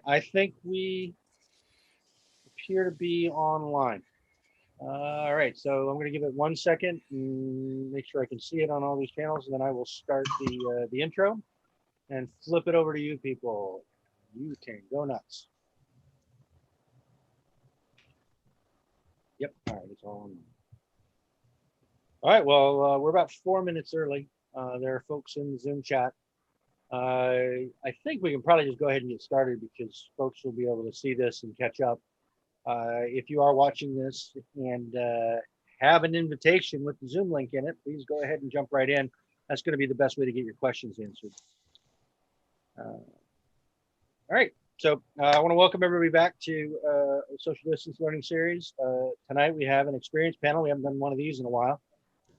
I think we appear to be online. All right, so I'm going to give it 1 second and make sure I can see it on all these channels, and then I will start the intro and flip it over to you people. You can go nuts. Yep. All right, it's all on. All right. Well, we're about 4 minutes early. There are folks in the Zoom chat. I think we can probably just go ahead and get started because folks will be able to see this and catch up. If you are watching this and have an invitation with the Zoom link in it, please go ahead and jump right in. That's going to be the best way to get your questions answered. All right. So I want to welcome everybody back to a social distance learning series. Tonight we have an experienced panel. We haven't done one of these in a while.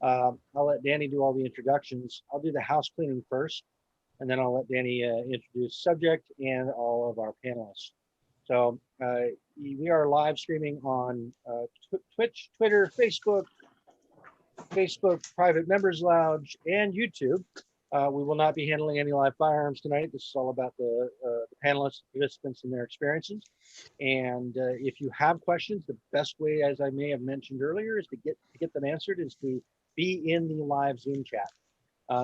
I'll let Danny do all the introductions. I'll do the house cleaning first, and then I'll let Danny introduce subject and all of our panelists. So we are live streaming on Twitch, Twitter, Facebook Private Members Lounge, and YouTube. We will not be handling any live firearms tonight. This is all about the panelists, participants, and their experiences. And if you have questions, the best way, as I may have mentioned earlier, is to get them answered is to be in the live Zoom chat.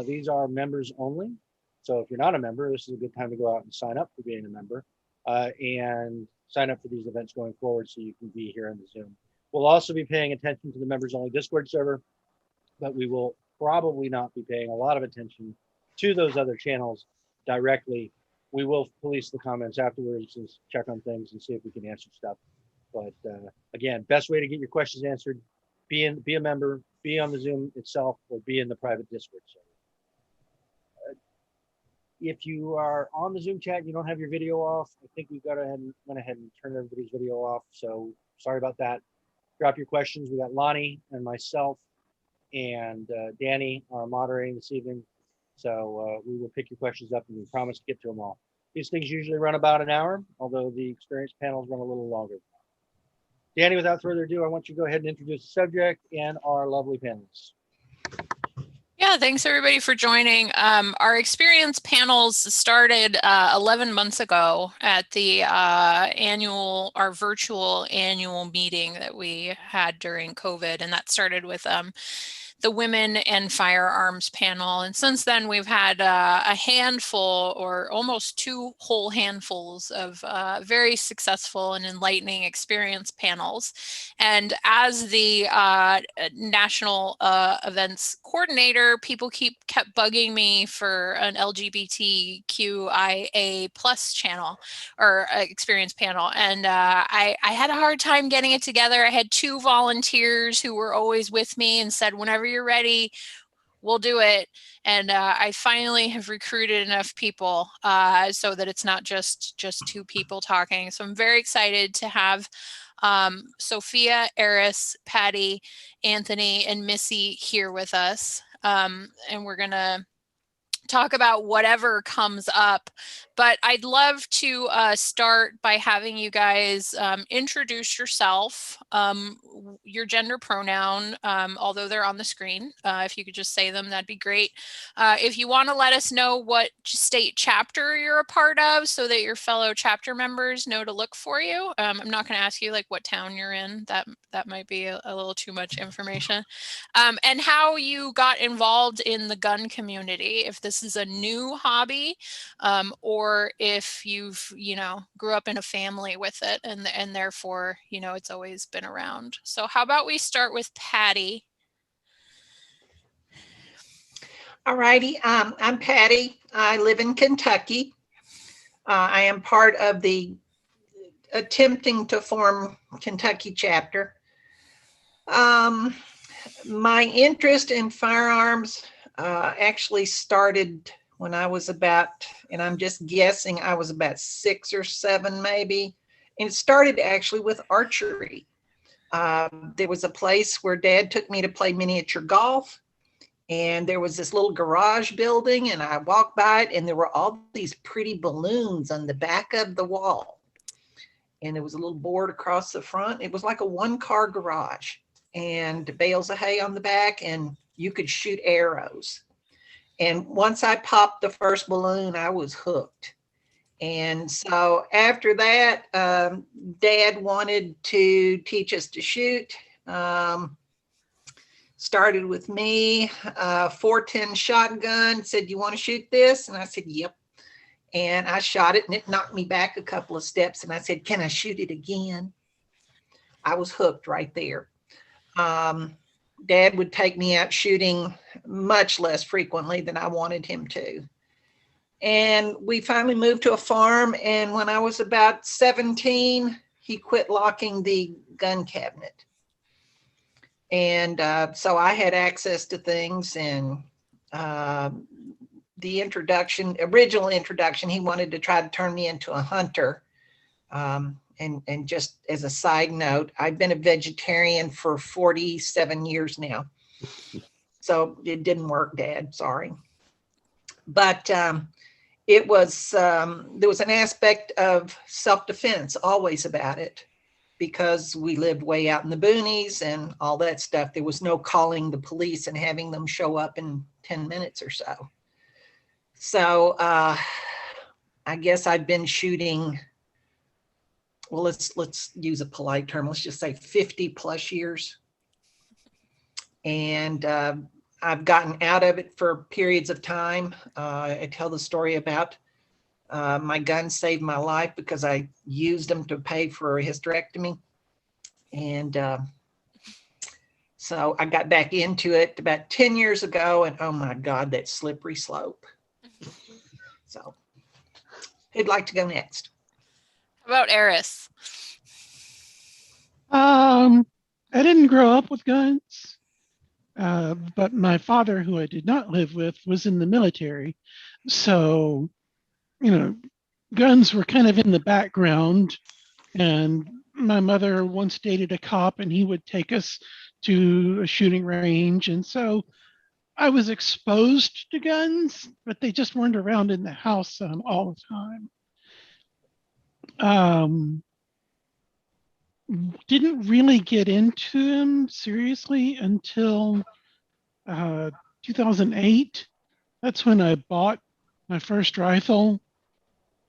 These are members only. So if you're not a member, this is a good time to go out and sign up for being a member and sign up for these events going forward so you can be here on the Zoom. We'll also be paying attention to the members only Discord server, but we will probably not be paying a lot of attention to those other channels directly. We will police the comments afterwards and check on things and see if we can answer stuff. But again, best way to get your questions answered, be a member, be on the Zoom itself, or be in the private Discord server. If you are on the Zoom chat and you don't have your video off, I think we've went ahead and turned everybody's video off. So sorry about that. Drop your questions. We got Lonnie and myself and Danny are moderating this evening. So we will pick your questions up and we promise to get to them all. These things usually run about an hour, although the experienced panels run a little longer. Danny, without further ado, I want you to go ahead and introduce the subject and our lovely panelists. Yeah, thanks everybody for joining. Our experience panels started 11 months ago at the our virtual annual meeting that we had during COVID, and that started with the Women and Firearms panel. And since then, we've had a handful or almost two whole handfuls of very successful and enlightening experience panels. And as the national events coordinator, people kept bugging me for an LGBTQIA plus channel or experience panel. And I had a hard time getting it together. I had two volunteers who were always with me and said, whenever you're ready, we'll do it. And I finally have recruited enough people so that it's not just two people talking. So I'm very excited to have Sophia, Eris, Patty, Anthony, and Missy here with us. And we're going to talk about whatever comes up, but I'd love to start by having you guys introduce yourself, your gender pronoun, although they're on the screen. If you could just say them, that'd be great. If you want to let us know what state chapter you're a part of so that your fellow chapter members know to look for you. I'm not going to ask you like what town you're in. That might be a little too much information. And how you got involved in the gun community, if this is a new hobby, or if you've, grew up in a family with it and therefore, it's always been around. So how about we start with Patty? All righty. I'm Patty. I live in Kentucky. I am part of the attempting to form Kentucky chapter. My interest in firearms actually started when I was about, and I'm just guessing, I was about 6 or 7 maybe. And it started actually with archery. There was a place where Dad took me to play miniature golf. And there was this little garage building, and I walked by it, and there were all these pretty balloons on the back of the wall. And there was a little board across the front. It was like a 1-car garage, and bales of hay on the back, and you could shoot arrows. And once I popped the first balloon, I was hooked. And so after that, Dad wanted to teach us to shoot. Started with me, 410 shotgun, said, "You want to shoot this?" And I said, "Yep." And I shot it and it knocked me back a couple of steps. And I said, "Can I shoot it again?" I was hooked right there. Dad would take me out shooting much less frequently than I wanted him to. And we finally moved to a farm. And when I was about 17, he quit locking the gun cabinet. And so I had access to things. And the original introduction, he wanted to try to turn me into a hunter. And just as a side note, I've been a vegetarian for 47 years now. So it didn't work, Dad, sorry. But it was, there was an aspect of self-defense always about it, because we lived way out in the boonies and all that stuff. There was no calling the police and having them show up in 10 minutes or so. So I guess I've been shooting, well, let's use a polite term. Let's just say 50 plus years. And I've gotten out of it for periods of time. I tell the story about my gun saved my life because I used them to pay for a hysterectomy. And so I got back into it about 10 years ago, and oh my God, that slippery slope. So who'd like to go next? How about Eris? I didn't grow up with guns, but my father, who I did not live with, was in the military. So, guns were kind of in the background. And my mother once dated a cop, and he would take us to a shooting range. And so I was exposed to guns, but they just weren't around in the house all the time. Didn't really get into them seriously until 2008. That's when I bought my first rifle.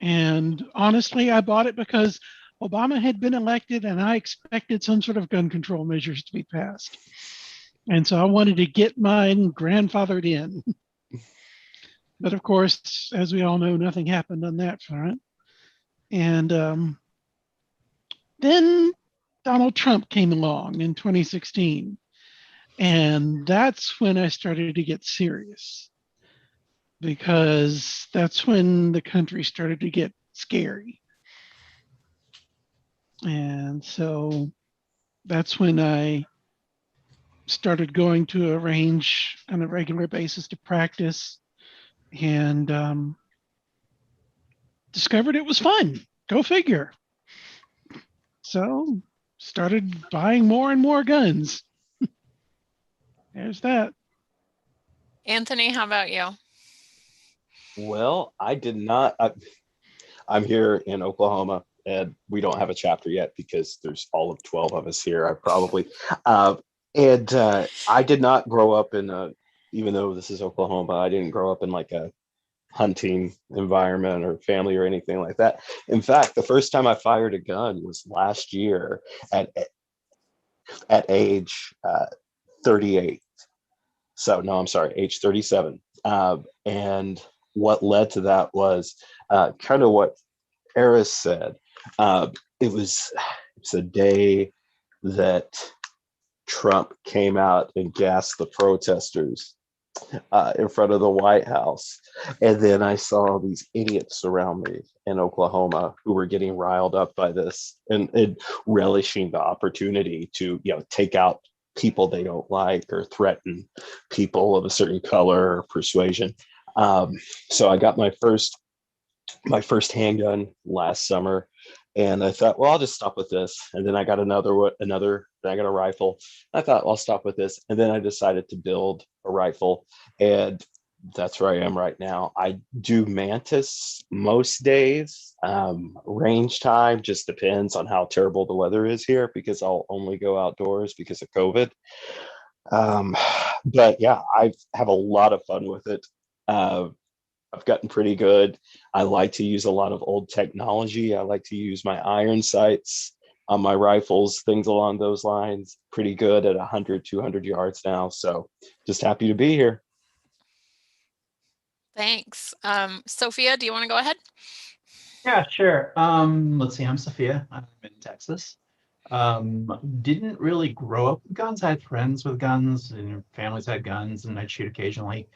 And honestly, I bought it because Obama had been elected and I expected some sort of gun control measures to be passed. And so I wanted to get mine grandfathered in. But of course, as we all know, nothing happened on that front. And then Donald Trump came along in 2016. And that's when I started to get serious, because that's when the country started to get scary. And so that's when I started going to a range on a regular basis to practice, and discovered it was fun. Go figure. So started buying more and more guns. There's that. Anthony, how about you? Well, I did not. I'm here in Oklahoma, and we don't have a chapter yet because there's all of 12 of us here. I did not grow up in even though this is Oklahoma, I didn't grow up in like a hunting environment or family or anything like that. In fact, the first time I fired a gun was last year at age 38. So no, I'm sorry, age 37. And what led to that was kind of what Eris said. It was a day that Trump came out and gassed the protesters in front of the White House. And then I saw these idiots around me in Oklahoma who were getting riled up by this and relishing the opportunity to, take out people they don't like or threaten people of a certain color or persuasion. So I got my first handgun last summer, and I thought, well, I'll just stop with this. And then I got then I got a rifle. I thought, well, I'll stop with this. And then I decided to build a rifle, and that's where I am right now. I do Mantis most days. Range time just depends on how terrible the weather is here, because I'll only go outdoors because of COVID. But yeah, I have a lot of fun with it. I've gotten pretty good. I like to use a lot of old technology. I like to use my iron sights on my rifles, things along those lines. Pretty good at 100, 200 yards now. So just happy to be here. Thanks. Sophia, do you want to go ahead? Yeah, sure. Let's see. I'm Sophia. I'm in Texas. Didn't really grow up with guns. I had friends with guns and families had guns, and I'd shoot occasionally.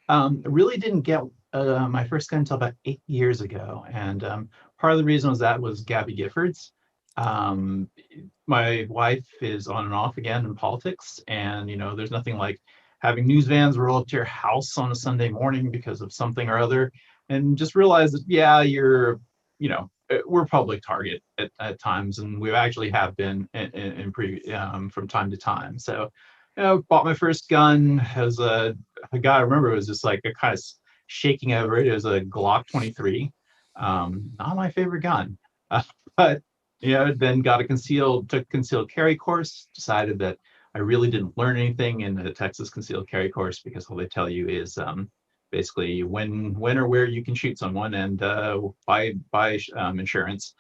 Really didn't get my first gun until about 8 years ago, and part of the reason was Gabby Giffords. My wife is on and off again in politics, and there's nothing like having news vans roll up to your house on a Sunday morning because of something or other, and just realize that we're public target at times, and we actually have been from time to time. So, bought my first gun as I remember it was just like a kind of shaking over it. It was a Glock 23. Not my favorite gun, but then took concealed carry course, decided that I really didn't learn anything in the Texas concealed carry course, because all they tell you is basically when or where you can shoot someone, and buy insurance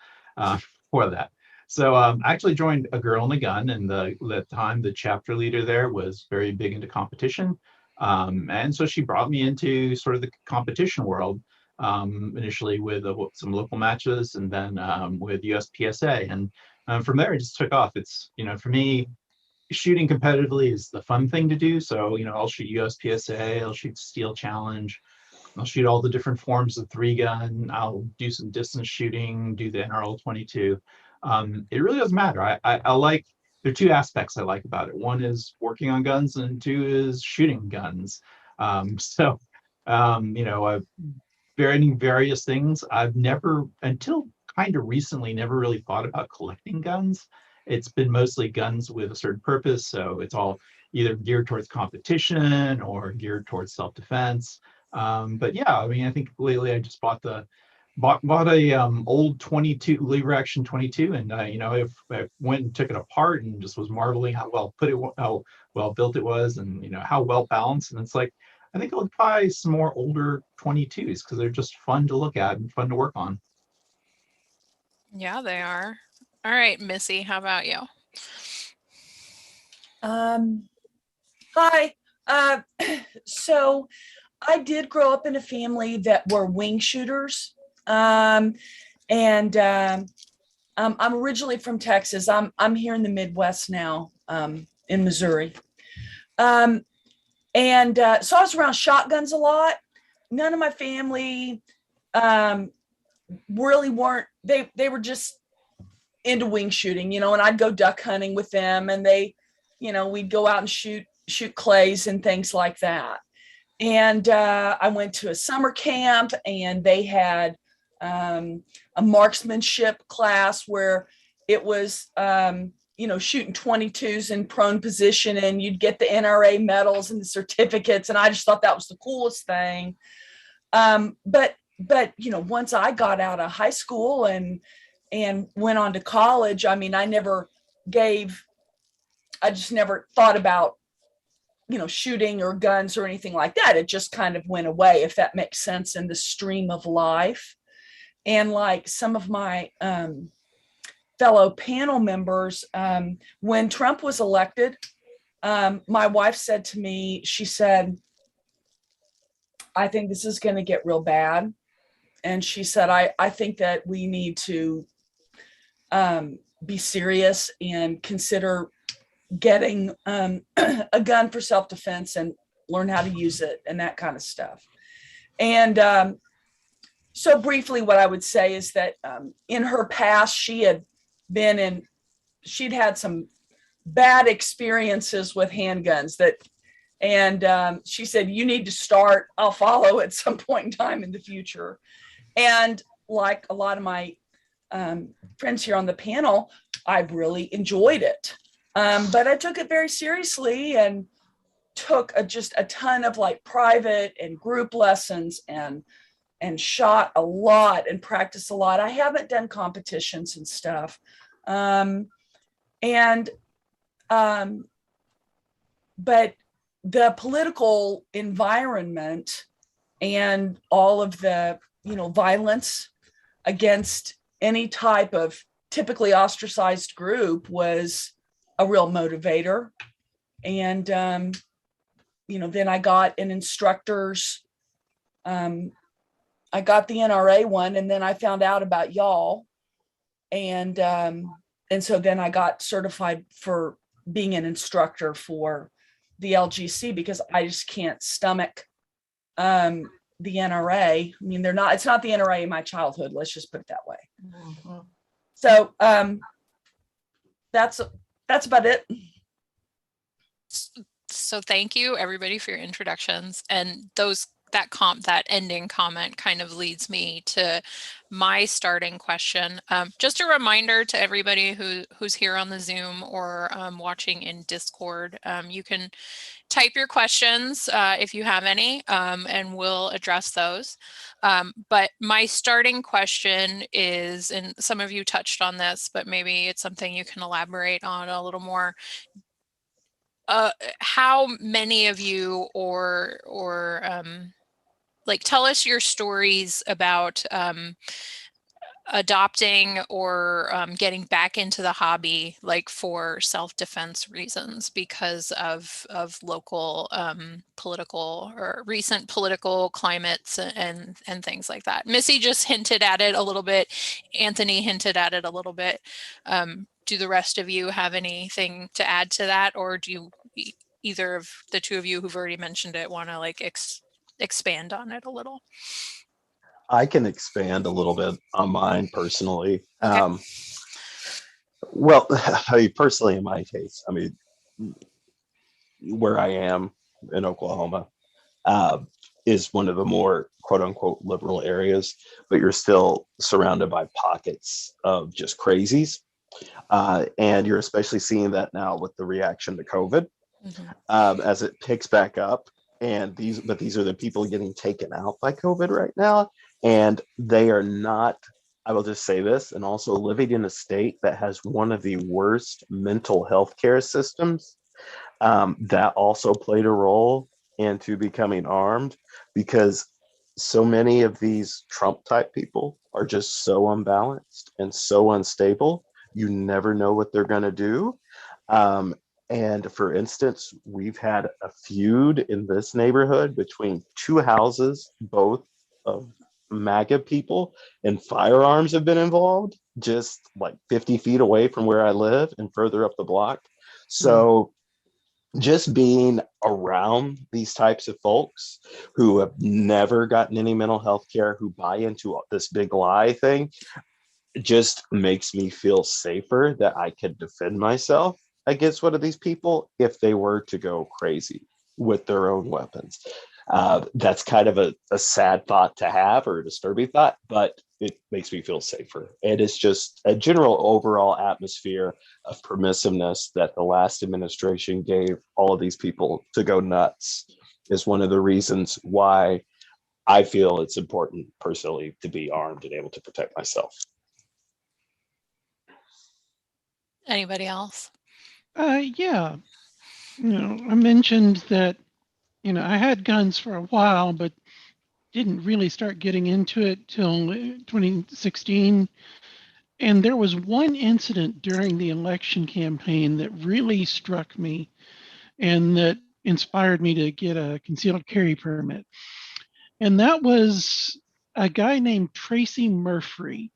for that. So I actually joined A Girl and a Gun, and the time the chapter leader there was very big into competition. And so she brought me into sort of the competition world, initially with some local matches, and then with USPSA. And from there, it just took off. It's, for me, shooting competitively is the fun thing to do. So, I'll shoot USPSA, I'll shoot Steel Challenge, I'll shoot all the different forms of 3-gun, I'll do some distance shooting, do the NRL 22. It really doesn't matter. I like, there are two aspects I like about it. One is working on guns, and two is shooting guns. I've various things. I've never, until kind of recently, never really thought about collecting guns. It's been mostly guns with a certain purpose. So it's all either geared towards competition or geared towards self-defense. But yeah, I think lately I just bought a old 22 lever action 22, and I went and took it apart and just was marveling how well built it was, and how well balanced. And it's like, I think I'll buy some more older 22s because they're just fun to look at and fun to work on. Yeah, they are. All right, Missy, how about you? Hi. So I did grow up in a family that were wing shooters. I'm originally from Texas. I'm here in the Midwest now, in Missouri. So I was around shotguns a lot. None of my family really weren't, they were just into wing shooting, and I'd go duck hunting with them, and we'd go out and shoot clays and things like that. And I went to a summer camp, and they had a marksmanship class where it was, shooting 22s in prone position, and you'd get the NRA medals and the certificates. And I just thought that was the coolest thing. But once I got out of high school and went on to college, I just never thought about, shooting or guns or anything like that. It just kind of went away, if that makes sense, in the stream of life. And like some of my fellow panel members, when Trump was elected, my wife said to me, she said, I think this is going to get real bad. And she said, I think that we need to be serious and consider getting a gun for self-defense and learn how to use it and that kind of stuff. And so briefly, what I would say is that in her past, she'd had some bad experiences with handguns and she said, you need to start, I'll follow at some point in time in the future. And like a lot of my friends here on the panel, I really enjoyed it. But I took it very seriously and took just a ton of like private and group lessons and shot a lot and practiced a lot. I haven't done competitions and stuff. But the political environment and all of the, violence against any type of typically ostracized group was a real motivator. And, then I got an instructor's, I got the NRA one, and then I found out about y'all. And so then I got certified for being an instructor for the LGC, because I just can't stomach the NRA. I mean, it's not the NRA in my childhood. Let's just put it that way. Mhm. So that's about it. So thank you everybody for your introductions, and that ending comment kind of leads me to my starting question. Just a reminder to everybody who's here on the Zoom or watching in Discord, you can type your questions if you have any, and we'll address those. But my starting question is, and some of you touched on this, but maybe it's something you can elaborate on a little more. How many of you tell us your stories about adopting or getting back into the hobby, like for self-defense reasons because of local political or recent political climates and things like that. Missy just hinted at it a little bit. Anthony hinted at it a little bit. Do the rest of you have anything to add to that, or do either of the two of you who've already mentioned it want to expand on it a little? I can expand a little bit on mine personally. Okay. Well, I mean, personally, in my case, I mean, where I am in Oklahoma is one of the more quote unquote liberal areas, but you're still surrounded by pockets of just crazies. And you're especially seeing that now with the reaction to COVID, as it picks back up. And these are the people getting taken out by COVID right now. And they are not, I will just say this, and also living in a state that has one of the worst mental health care systems. That also played a role into becoming armed, because so many of these Trump type people are just so unbalanced and so unstable. You never know what they're going to do. And for instance, we've had a feud in this neighborhood between two houses, both of MAGA people, and firearms have been involved, just like 50 feet away from where I live and further up the block. So just being around these types of folks who have never gotten any mental health care, who buy into this big lie thing, just makes me feel safer that I can defend myself against one of these people if they were to go crazy with their own weapons. That's kind of a sad thought to have, or a disturbing thought, but it makes me feel safer. And it's just a general overall atmosphere of permissiveness that the last administration gave all of these people to go nuts is one of the reasons why I feel it's important personally to be armed and able to protect myself. Anybody else? Yeah. I mentioned that, I had guns for a while, but didn't really start getting into it till 2016. And there was one incident during the election campaign that really struck me and that inspired me to get a concealed carry permit. And that was a guy named Tracy Murphy,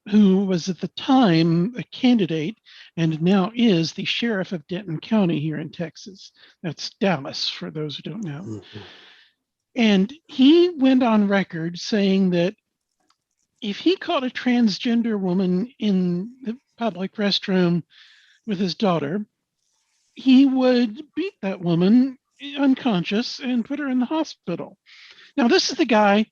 who was at the time a candidate and now is the sheriff of Denton County here in Texas. That's Dallas, for those who don't know. Mm-hmm. And he went on record saying that if he caught a transgender woman in the public restroom with his daughter, he would beat that woman unconscious and put her in the hospital. Now, this is the guy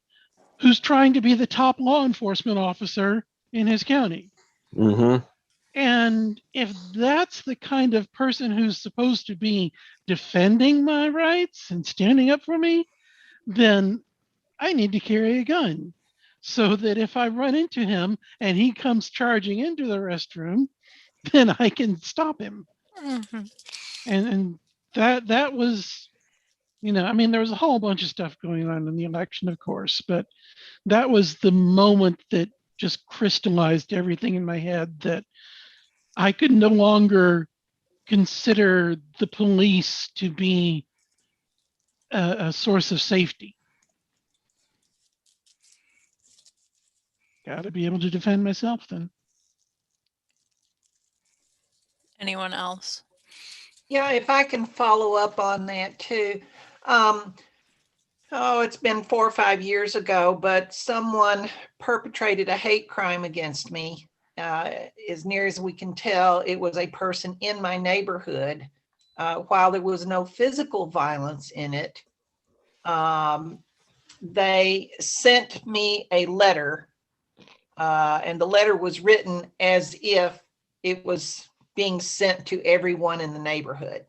who's trying to be the top law enforcement officer in his county. Mm-hmm. And if that's the kind of person who's supposed to be defending my rights and standing up for me, then I need to carry a gun so that if I run into him and he comes charging into the restroom, then I can stop him. Mm-hmm. And that was I mean, there was a whole bunch of stuff going on in the election, of course, but that was the moment that just crystallized everything in my head, that I could no longer consider the police to be a source of safety. Got to be able to defend myself then. Anyone else? Yeah, if I can follow up on that too. It's been 4 or 5 years ago, but someone perpetrated a hate crime against me. As near as we can tell, it was a person in my neighborhood. While there was no physical violence in it, they sent me a letter, and the letter was written as if it was being sent to everyone in the neighborhood.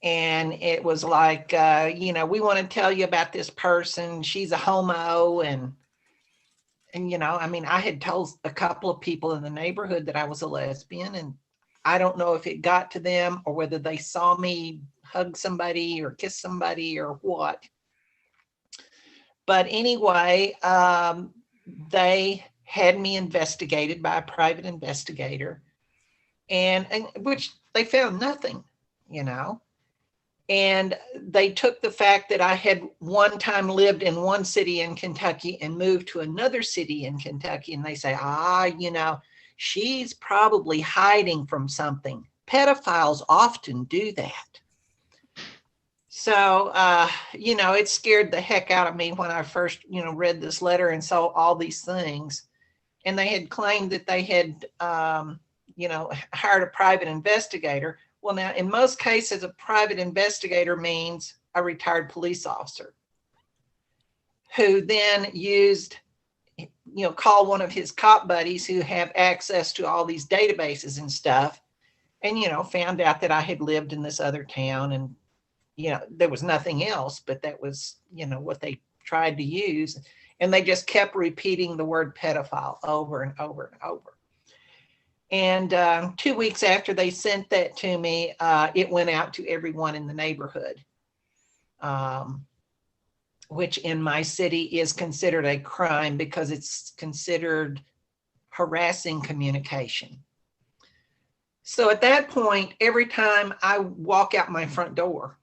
And it was like, we want to tell you about this person. She's a homo. And I mean, I had told a couple of people in the neighborhood that I was a lesbian, and I don't know if it got to them or whether they saw me hug somebody or kiss somebody or what. But anyway, they had me investigated by a private investigator, and which they found nothing, And they took the fact that I had one time lived in one city in Kentucky and moved to another city in Kentucky. And they say, she's probably hiding from something. Pedophiles often do that. So, it scared the heck out of me when I first, read this letter and saw all these things. And they had claimed that they had, hired a private investigator. Well, now, in most cases, a private investigator means a retired police officer who then called one of his cop buddies who have access to all these databases and stuff, and, found out that I had lived in this other town, and, there was nothing else, but that was, what they tried to use. And they just kept repeating the word pedophile over and over and over. And 2 weeks after they sent that to me, it went out to everyone in the neighborhood, which in my city is considered a crime because it's considered harassing communication. So at that point, every time I walk out my front door,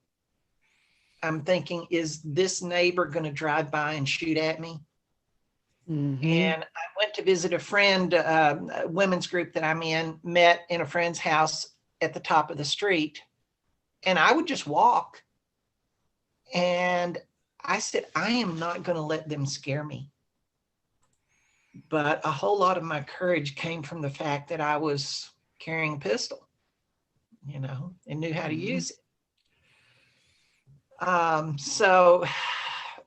I'm thinking, is this neighbor going to drive by and shoot at me? Mm-hmm. And I went to visit a friend, a women's group that I'm in, met in a friend's house at the top of the street. And I would just walk. And I said, I am not going to let them scare me. But a whole lot of my courage came from the fact that I was carrying a pistol, and knew how to use it. So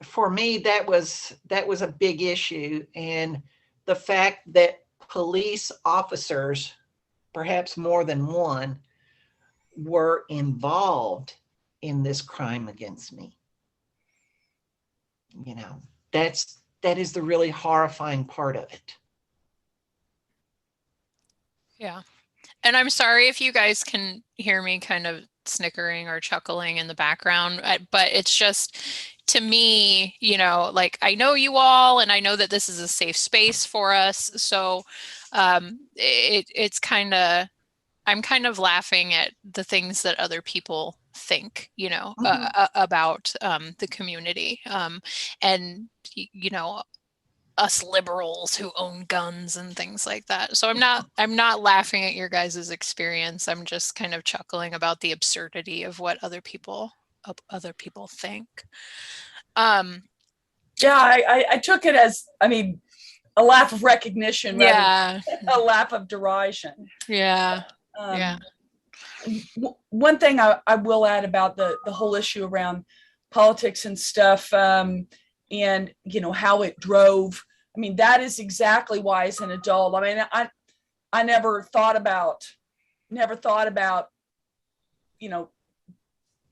for me, that was a big issue. And the fact that police officers, perhaps more than one, were involved in this crime against me. That is the really horrifying part of it. Yeah. And I'm sorry if you guys can hear me kind of snickering or chuckling in the background, but it's just, to me, I know you all, and I know that this is a safe space for us. So it's kind of, I'm kind of laughing at the things that other people think, about the community, and, us liberals who own guns and things like that. So I'm not laughing at your guys' experience. I'm just kind of chuckling about the absurdity of what other people think. Yeah, I took it as, a laugh of recognition, Yeah. a laugh of derision. Yeah. Yeah. One thing I will add about the whole issue around politics and stuff, and how it drove. That is exactly why, as an adult, I never thought about,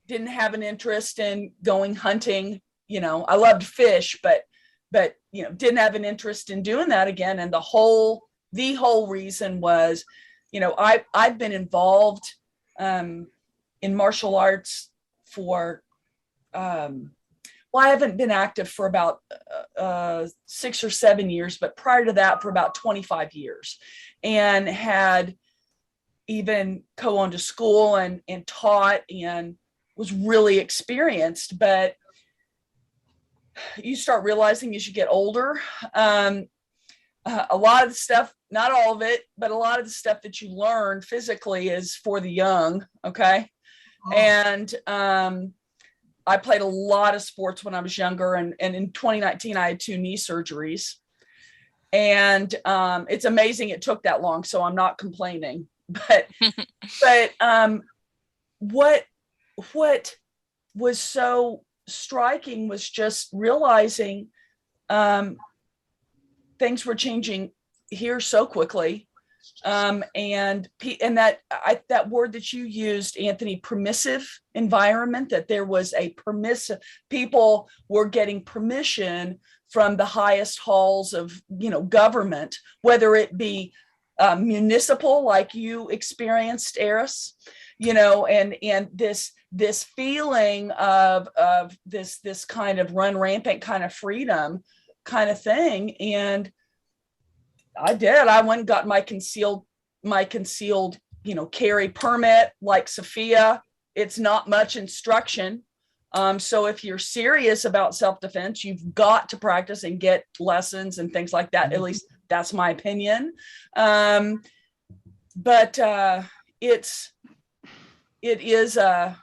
didn't have an interest in going hunting. I loved fish, but didn't have an interest in doing that again. And the whole reason was, I've been involved in martial arts for well, I haven't been active for about 6 or 7 years, but prior to that, for about 25 years, and had even co-owned a school and taught and was really experienced. But you start realizing as you get older, a lot of the stuff, not all of it, but a lot of the stuff that you learn physically is for the young. Okay. Oh. And I played a lot of sports when I was younger. And in 2019, I had 2 knee surgeries. And it's amazing it took that long. So I'm not complaining. But what was so striking was just realizing things were changing here so quickly. And that word that you used, Anthony, permissive environment, that there was a permissive, people were getting permission from the highest halls of, government, whether it be municipal, like you experienced, Eris, and this feeling of this kind of run rampant kind of freedom kind of thing. And I went and got my concealed, carry permit, like Sophia. It's not much instruction. So if you're serious about self-defense, you've got to practice and get lessons and things like that. At least that's my opinion. But it is a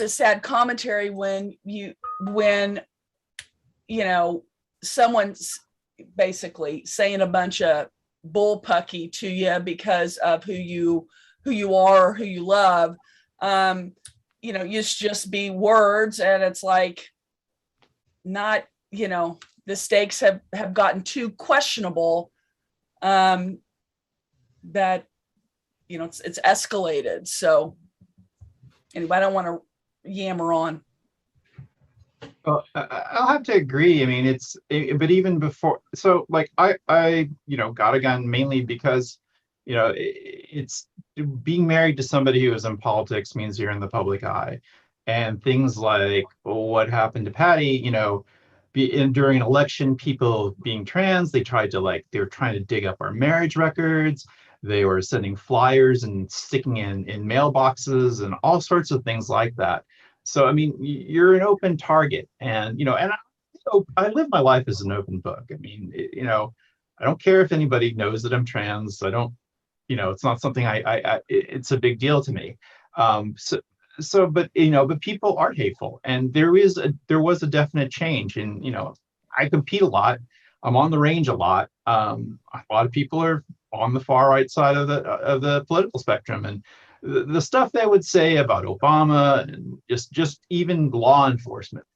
sad commentary when someone's basically saying a bunch of bullpucky to you because of who you are, who you love. Used to just be words, and it's like not, the stakes have gotten too questionable, that, it's escalated. So anyway, I don't want to yammer on. Well, I'll have to agree. I mean, but even before, so like I got a gun mainly because, it's being married to somebody who is in politics means you're in the public eye, and things like what happened to Patty, during an election, people being trans, they were trying to dig up our marriage records. They were sending flyers and sticking in mailboxes and all sorts of things like that. So, I mean, you're an open target, and, I live my life as an open book. I mean, I don't care if anybody knows that I'm trans. I don't, it's not something it's a big deal to me. But people are hateful, and there was a definite change. And, I compete a lot. I'm on the range a lot. A lot of people are on the far right side of the political spectrum, and the stuff they would say about Obama and just even law enforcement,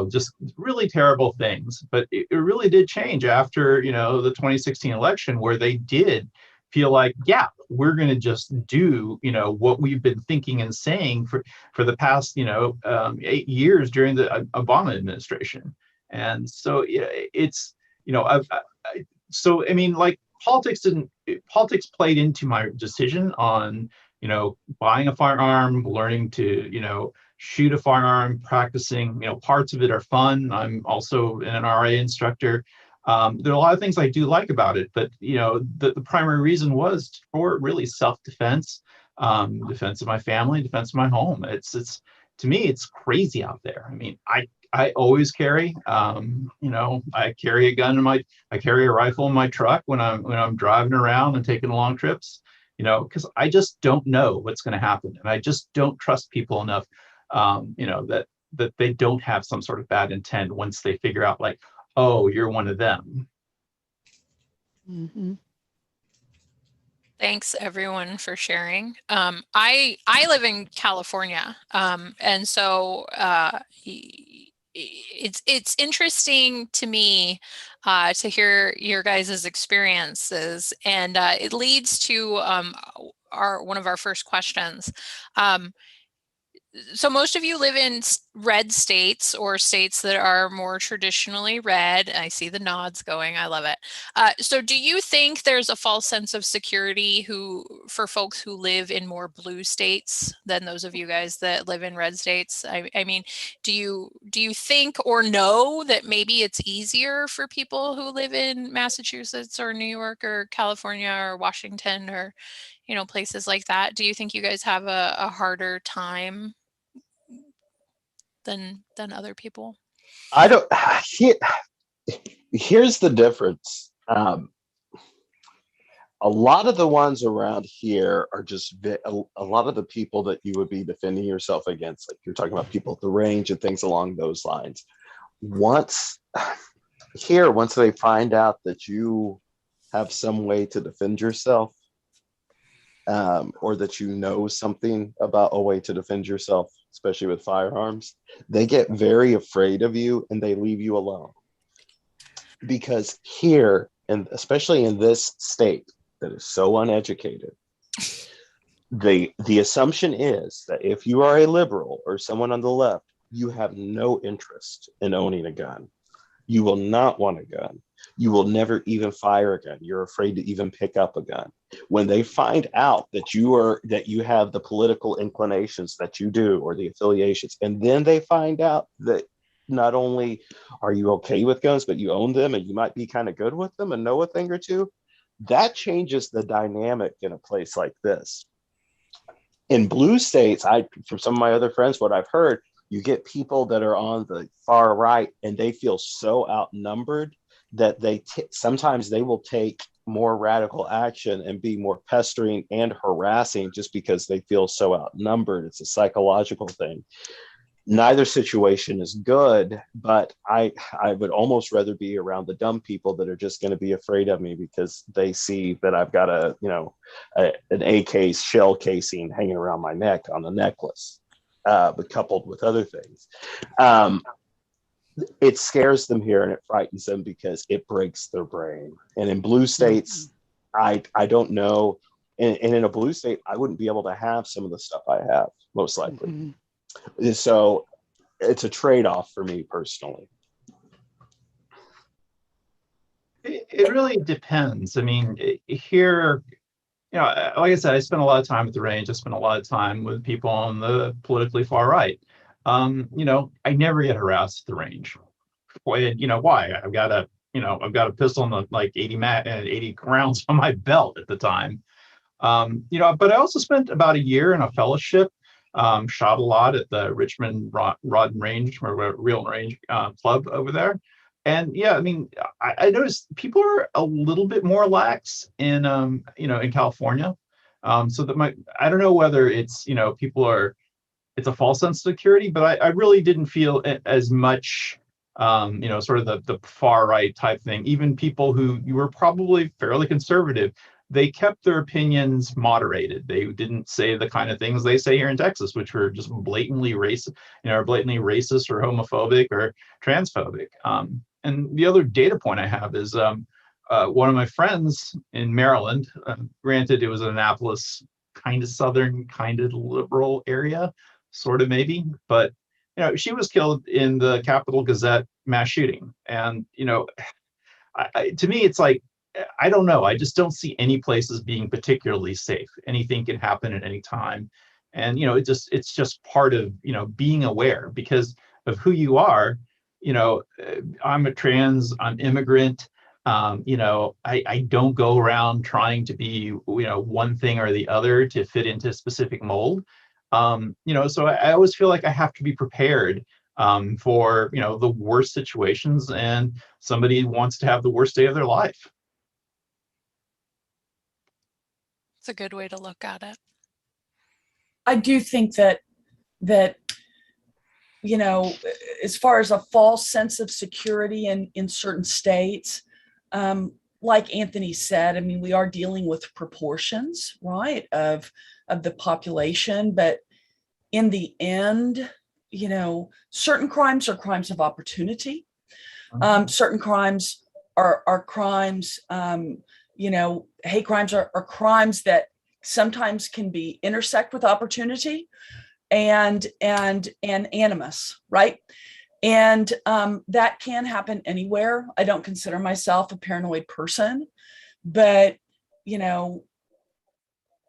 just really terrible things. But it really did change after, the 2016 election, where they did feel like, yeah, we're going to just do, what we've been thinking and saying for the past, 8 years during the Obama administration. And so it's, so, I mean, like, politics played into my decision on, buying a firearm, learning to, shoot a firearm, practicing. Parts of it are fun. I'm also an NRA instructor. There are a lot of things I do like about it, but, the primary reason was for really self-defense, defense of my family, defense of my home. It's to me, it's crazy out there. I mean, I always carry, I carry a gun I carry a rifle in my truck when I'm driving around and taking long trips, because I just don't know what's going to happen. And I just don't trust people enough, that they don't have some sort of bad intent once they figure out, like, oh, you're one of them. Mm-hmm. Thanks everyone for sharing. I live in California, and so it's interesting to me to hear your guys' experiences, and it leads to one of our first questions. So most of you live in red states or states that are more traditionally red. I see the nods going. I love it. So do you think there's a false sense of security for folks who live in more blue states than those of you guys that live in red states? I mean, do you think or know that maybe it's easier for people who live in Massachusetts or New York or California or Washington or, places like that? Do you think you guys have a harder time than other people? I don't. Here's the difference. A lot of the ones around here are just a lot of the people that you would be defending yourself against. Like you're talking about people at the range and things along those lines. Once they find out that you have some way to defend yourself, or that you know something about a way to defend yourself, especially with firearms, they get very afraid of you and they leave you alone. Because here, and especially in this state that is so uneducated, the assumption is that if you are a liberal or someone on the left, you have no interest in owning a gun. You will not want a gun. You will never even fire a gun. You're afraid to even pick up a gun. When they find out that you have the political inclinations that you do, or the affiliations, and then they find out that not only are you okay with guns, but you own them and you might be kind of good with them and know a thing or two, that changes the dynamic in a place like this. In blue states, from some of my other friends, what I've heard, you get people that are on the far right and they feel so outnumbered that sometimes they will take more radical action and be more pestering and harassing just because they feel so outnumbered. It's a psychological thing. Neither situation is good, but I would almost rather be around the dumb people that are just going to be afraid of me because they see that I've got an AK shell casing hanging around my neck on the necklace, but coupled with other things. It scares them here and it frightens them because it breaks their brain. And in blue states, I don't know. And in a blue state, I wouldn't be able to have some of the stuff I have, most likely. Mm-hmm. So it's a trade-off for me personally. It really depends. I mean, here, like I said, I spent a lot of time at the range. I spent a lot of time with people on the politically far right. I never get harassed at the range. Why? I've got a pistol and like 80 rounds on my belt at the time. But I also spent about a year in a fellowship. Shot a lot at the Richmond Rod and Range or Real Range club over there. And yeah, I mean, I noticed people are a little bit more lax in California. So that I don't know whether it's, it's a false sense of security, but I really didn't feel as much, sort of the far right type thing. Even people who you were probably fairly conservative, they kept their opinions moderated. They didn't say the kind of things they say here in Texas, which were just blatantly racist or homophobic or transphobic. And the other data point I have is one of my friends in Maryland, granted it was an Annapolis, kind of southern, kind of liberal area, sort of maybe, but she was killed in the Capitol Gazette mass shooting. And to me, it's like, I don't know. I just don't see any places being particularly safe. Anything can happen at any time. And, it's just part of, being aware because of who you are. I'm I'm immigrant. I don't go around trying to be, one thing or the other to fit into a specific mold. So I always feel like I have to be prepared for, the worst situations, and somebody wants to have the worst day of their life. It's a good way to look at it. I do think that as far as a false sense of security in certain states, like Anthony said, I mean, we are dealing with proportions, right, of the population, but in the end, certain crimes are crimes of opportunity. Certain crimes are crimes, hate crimes are crimes that sometimes can intersect with opportunity. and animus, right? And that can happen anywhere. I don't consider myself a paranoid person, but you know,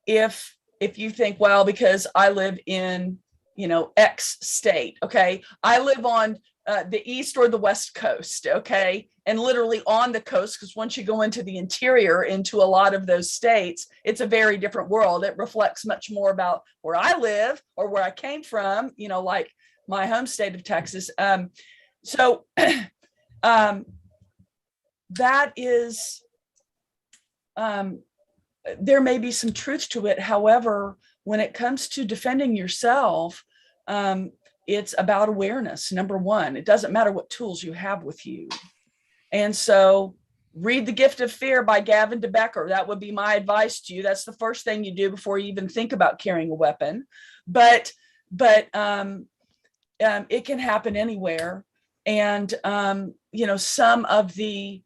if you think, well, because I live in, you know, X state, okay, I live on the east or the west coast, okay, and literally on the coast, because once you go into the interior, into a lot of those states, it's a very different world. It reflects much more about where I live or where I came from, you know, like my home state of Texas. So that is, there may be some truth to it. However, when it comes to defending yourself, it's about awareness. Number one, it doesn't matter what tools you have with you. And so read The Gift of Fear by Gavin de Becker. That would be my advice to you. That's the first thing you do before you even think about carrying a weapon. But it can happen anywhere. And, you know, some of the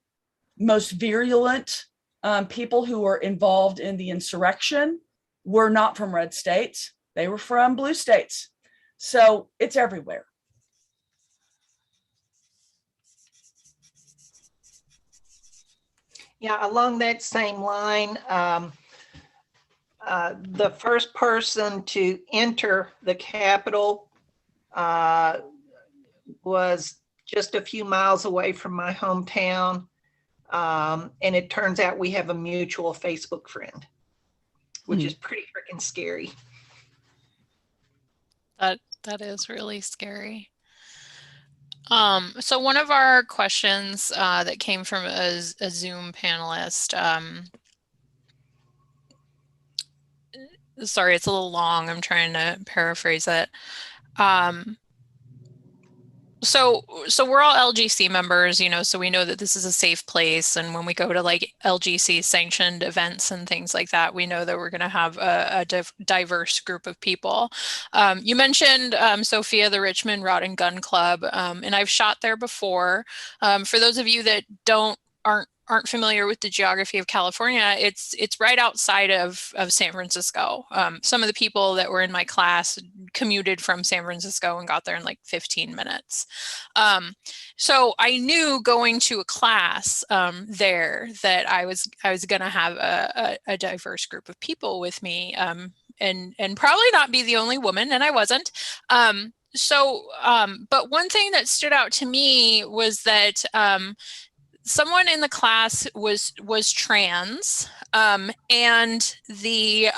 most virulent people who were involved in the insurrection were not from red states. They were from blue states. So it's everywhere. Yeah, along that same line, the first person to enter the Capitol was just a few miles away from my hometown. And it turns out we have a mutual Facebook friend, which is pretty freaking scary. That is really scary. So one of our questions that came from a Zoom panelist, sorry, it's a little long. I'm trying to paraphrase it. So we're all LGC members, you know, so we know that this is a safe place. And when we go to like LGC sanctioned events and things like that, we know that we're going to have a diverse group of people. You mentioned, Sophia, the Richmond Rod and Gun Club, and I've shot there before. For those of you that aren't familiar with the geography of California, it's right outside of San Francisco. Some of the people that were in my class commuted from San Francisco and got there in like 15 minutes. So I knew going to a class there that I was going to have a diverse group of people with me, and probably not be the only woman, and I wasn't. But one thing that stood out to me was that someone in the class was trans, and the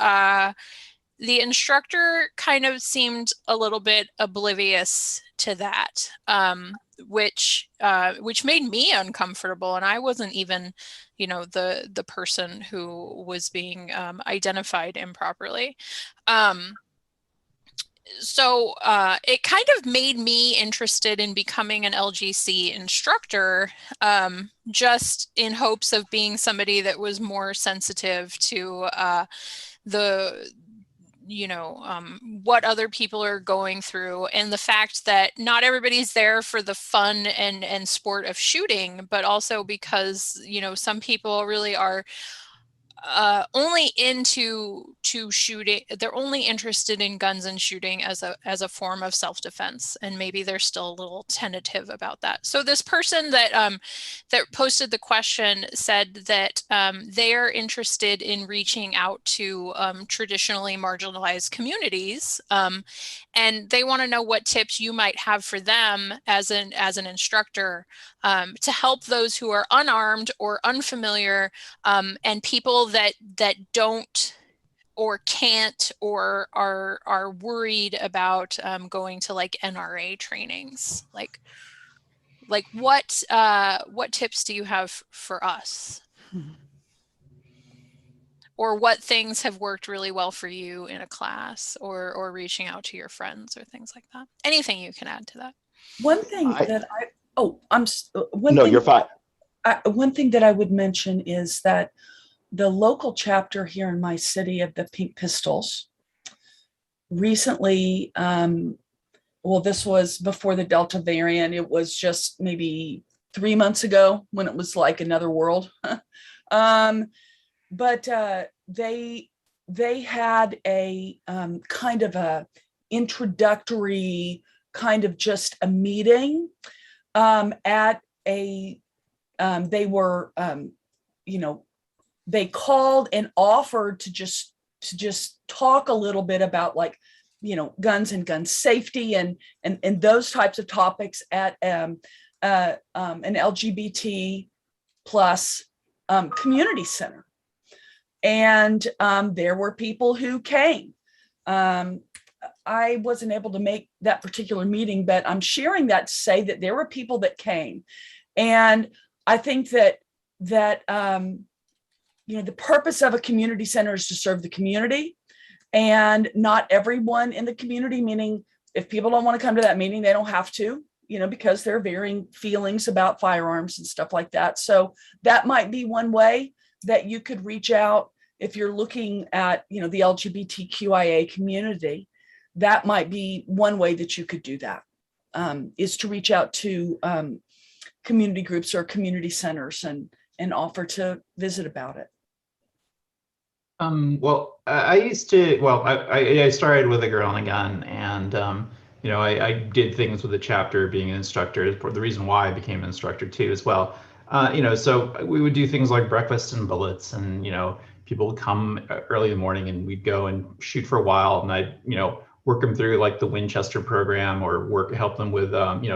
instructor kind of seemed a little bit oblivious to that, which made me uncomfortable, and I wasn't even, you know, the person who was being identified improperly. So it kind of made me interested in becoming an LGC instructor, just in hopes of being somebody that was more sensitive to what other people are going through, and the fact that not everybody's there for the fun and sport of shooting, but also because, you know, some people really are only into shooting. They're only interested in guns and shooting as a form of self-defense, and maybe they're still a little tentative about that. So this person that posted the question said that they are interested in reaching out to traditionally marginalized communities, and they want to know what tips you might have for them as an instructor, to help those who are unarmed or unfamiliar, and people that don't or can't or are worried about going to like NRA trainings. Like what tips do you have for us? Or what things have worked really well for you in a class, or reaching out to your friends or things like that? Anything you can add to that. One thing You're fine. One thing that I would mention is that the local chapter here in my city of the Pink Pistols recently, this was before the Delta variant. It was just maybe 3 months ago when it was like another world. But they had a kind of a introductory kind of just a meeting at a, they were, they called and offered to just talk a little bit about like, guns and gun safety and those types of topics at an LGBT plus community center. And there were people who came. I wasn't able to make that particular meeting, but I'm sharing that to say that there were people that came. And I think that the purpose of a community center is to serve the community, and not everyone in the community, meaning if people don't want to come to that meeting, they don't have to, because there are varying feelings about firearms and stuff like that. So that might be one way that you could reach out if you're looking at, the LGBTQIA community. That might be one way that you could do that, is to reach out to community groups or community centers and offer to visit about it. Well, I started with a girl and a gun, and I did things with the chapter, being an instructor. For the reason why I became an instructor too, as well. So we would do things like breakfast and bullets, and people would come early in the morning, and we'd go and shoot for a while, and I'd work them through like the Winchester program, or help them with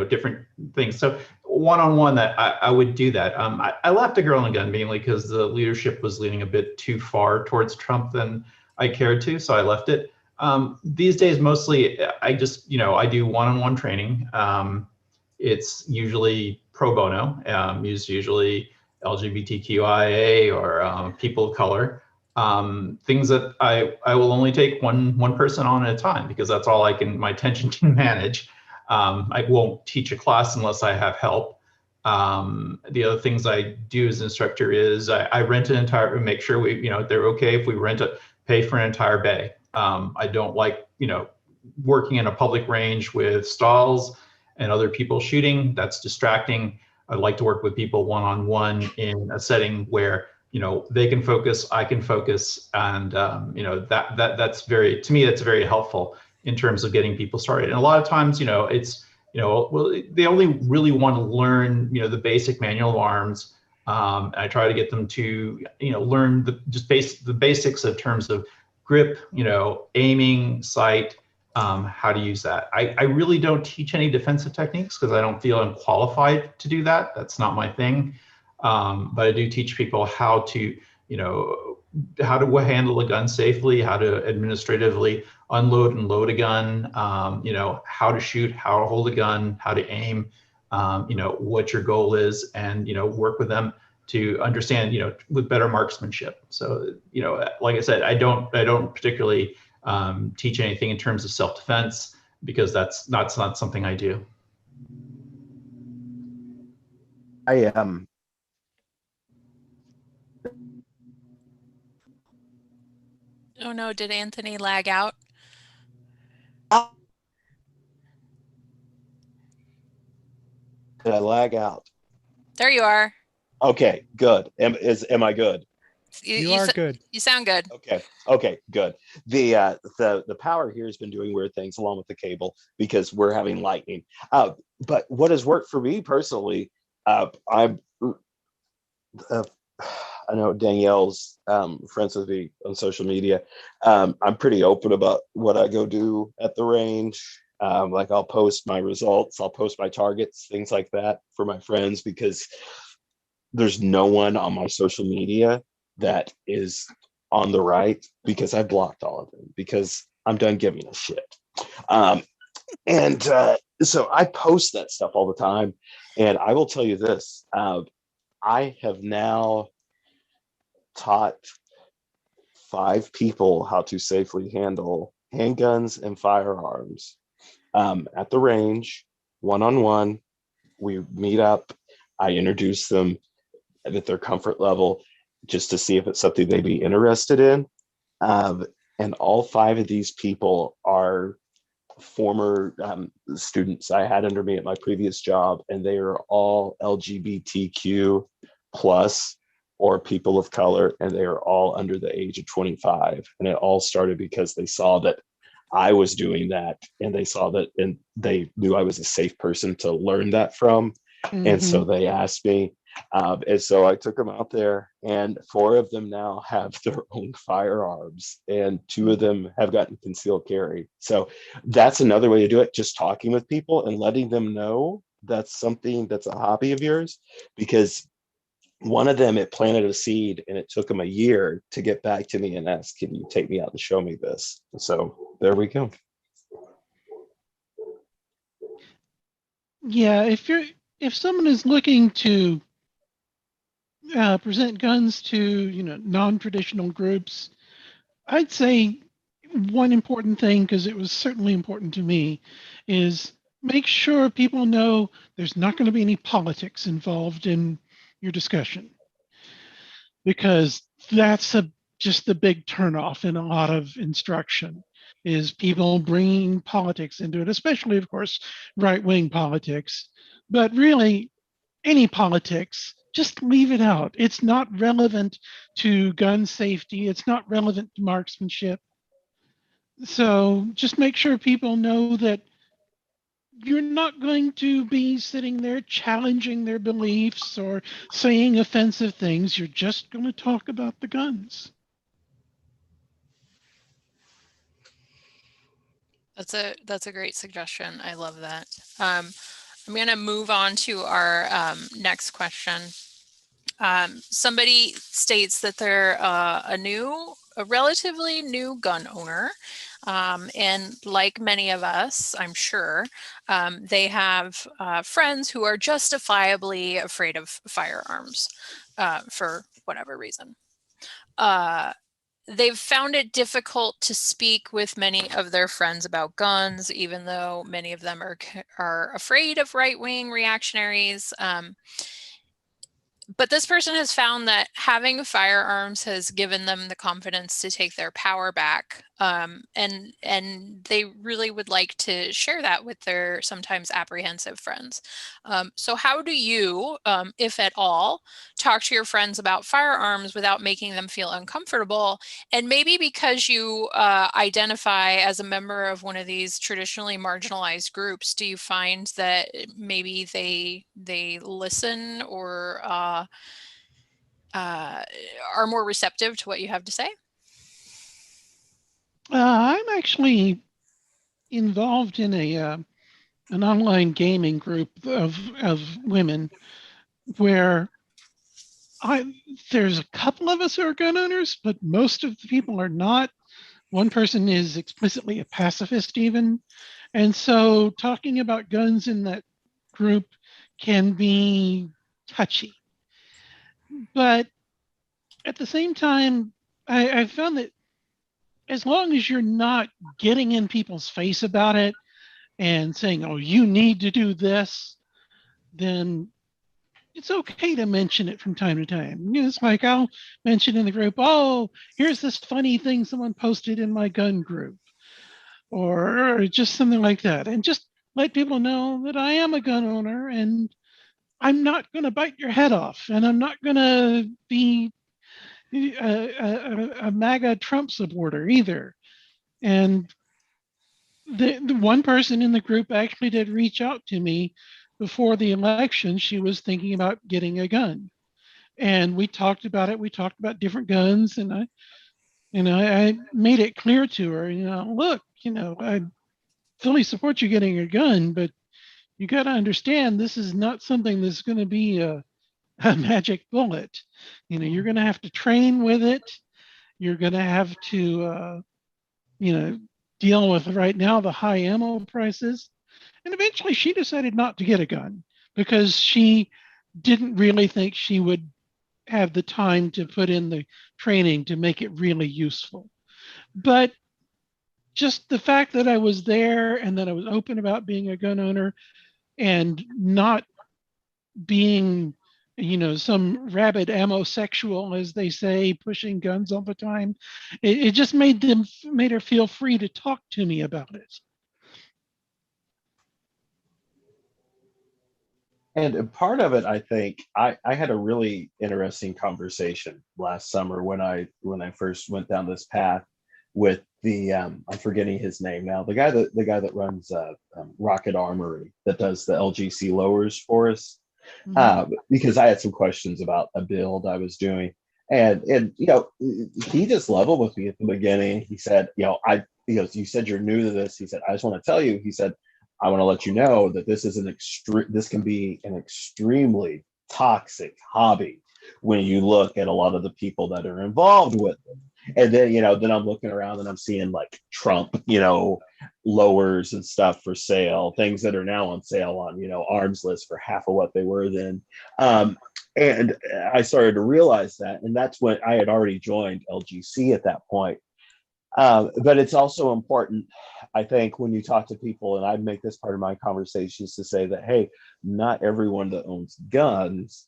different things. So one-on-one, that I would do that. I left a girl and a gun mainly because the leadership was leaning a bit too far towards Trump than I cared to, so I left it. These days, mostly I just I do one-on-one training. It's usually pro bono. It's usually LGBTQIA or people of color. Things that I will only take one person on at a time, because that's all my attention can manage. I won't teach a class unless I have help. The other things I do as an instructor is I rent an entire, make sure they're okay if we pay for an entire bay. I don't like, working in a public range with stalls and other people shooting. That's distracting. I'd like to work with people one-on-one in a setting where they can focus, I can focus, and that's very, to me, that's very helpful in terms of getting people started. And a lot of times, it's they only really want to learn the basic manual of arms. I try to get them to learn the basics in terms of grip, aiming, sight, how to use that. I really don't teach any defensive techniques because I don't feel I'm qualified to do that. That's not my thing. But I do teach people how to, how to handle a gun safely, how to administratively unload and load a gun, how to shoot, how to hold a gun, how to aim, what your goal is, and, work with them to understand, with better marksmanship. So, like I said, I don't particularly teach anything in terms of self-defense, because that's not something I do. I Oh no, did Anthony lag out? Did I lag out? There you are. Okay, good. Am I good? You are good. You sound good. Okay, good. The power here has been doing weird things along with the cable because we're having lightning. But what has worked for me personally, I know Danielle's friends with me on social media. I'm pretty open about what I go do at the range. Like I'll post my results, I'll post my targets, things like that for my friends, because there's no one on my social media that is on the right, because I blocked all of them because I'm done giving a shit. So I post that stuff all the time. And I will tell you this, I have now taught 5 people how to safely handle handguns and firearms at the range, one-on-one. We meet up, I introduce them at their comfort level just to see if it's something they'd be interested in. And all 5 of these people are former students I had under me at my previous job, and they are all LGBTQ plus or people of color, and they are all under the age of 25. And it all started because they saw that I was doing that, and they saw that, and they knew I was a safe person to learn that from. And so Mhm. they asked me, and so I took them out there, and 4 of them now have their own firearms, and 2 of them have gotten concealed carry. So that's another way to do it, just talking with people and letting them know that's something that's a hobby of yours, because one of them, it planted a seed, and it took them a year to get back to me and ask, can you take me out and show me this? So there we go. Yeah, if someone is looking to present guns to non-traditional groups, I'd say one important thing, because it was certainly important to me, is make sure people know there's not going to be any politics involved in your discussion, because that's just the big turnoff in a lot of instruction, is people bringing politics into it, especially, of course, right-wing politics. But really, any politics, just leave it out. It's not relevant to gun safety. It's not relevant to marksmanship. So just make sure people know that you're not going to be sitting there challenging their beliefs or saying offensive things. You're just going to talk about the guns. That's a great suggestion. I love that. I'm going to move on to our next question. Somebody states that they're a relatively new gun owner. And like many of us, I'm sure, they have friends who are justifiably afraid of firearms for whatever reason. They've found it difficult to speak with many of their friends about guns, even though many of them are afraid of right-wing reactionaries. But this person has found that having firearms has given them the confidence to take their power back. And they really would like to share that with their sometimes apprehensive friends. So how do you, if at all, talk to your friends about firearms without making them feel uncomfortable? And maybe because you identify as a member of one of these traditionally marginalized groups, do you find that maybe they listen or are more receptive to what you have to say? I'm actually involved in an online gaming group of women where there's a couple of us who are gun owners, but most of the people are not. One person is explicitly a pacifist even. And so talking about guns in that group can be touchy. But at the same time, I found that as long as you're not getting in people's face about it and saying, oh, you need to do this, then it's okay to mention it from time to time. It's like I'll mention in the group, oh, here's this funny thing someone posted in my gun group, or just something like that. And just let people know that I am a gun owner and I'm not going to bite your head off, and I'm not going to be a MAGA Trump supporter either. And the one person in the group actually did reach out to me before the election. She was thinking about getting a gun, and we talked about it. We talked about different guns, and I made it clear to her, look, I fully support you getting a gun, but you got to understand this is not something that's going to be a magic bullet. You're going to have to train with it. You're going to have to, deal with right now the high ammo prices. And eventually she decided not to get a gun because she didn't really think she would have the time to put in the training to make it really useful. But just the fact that I was there and that I was open about being a gun owner and not being some rabid ammo sexual, as they say, pushing guns all the time, it just made her feel free to talk to me about it. And part of it, I think, I had a really interesting conversation last summer when I first went down this path with the I'm forgetting his name now. The guy that runs Rocket Armory that does the LGC lowers for us. Because I had some questions about a build I was doing, and he just leveled with me at the beginning. He said, he goes, you said you're new to this. He said, I just want to tell you. He said, I want to let you know that this is this can be an extremely toxic hobby when you look at a lot of the people that are involved with it. And then, then I'm looking around and I'm seeing like Trump, lowers and stuff for sale, things that are now on sale on, Arms List for half of what they were then. And I started to realize that, and that's when I had already joined LGC at that point. But it's also important, I think, when you talk to people, and I make this part of my conversations to say that, hey, not everyone that owns guns,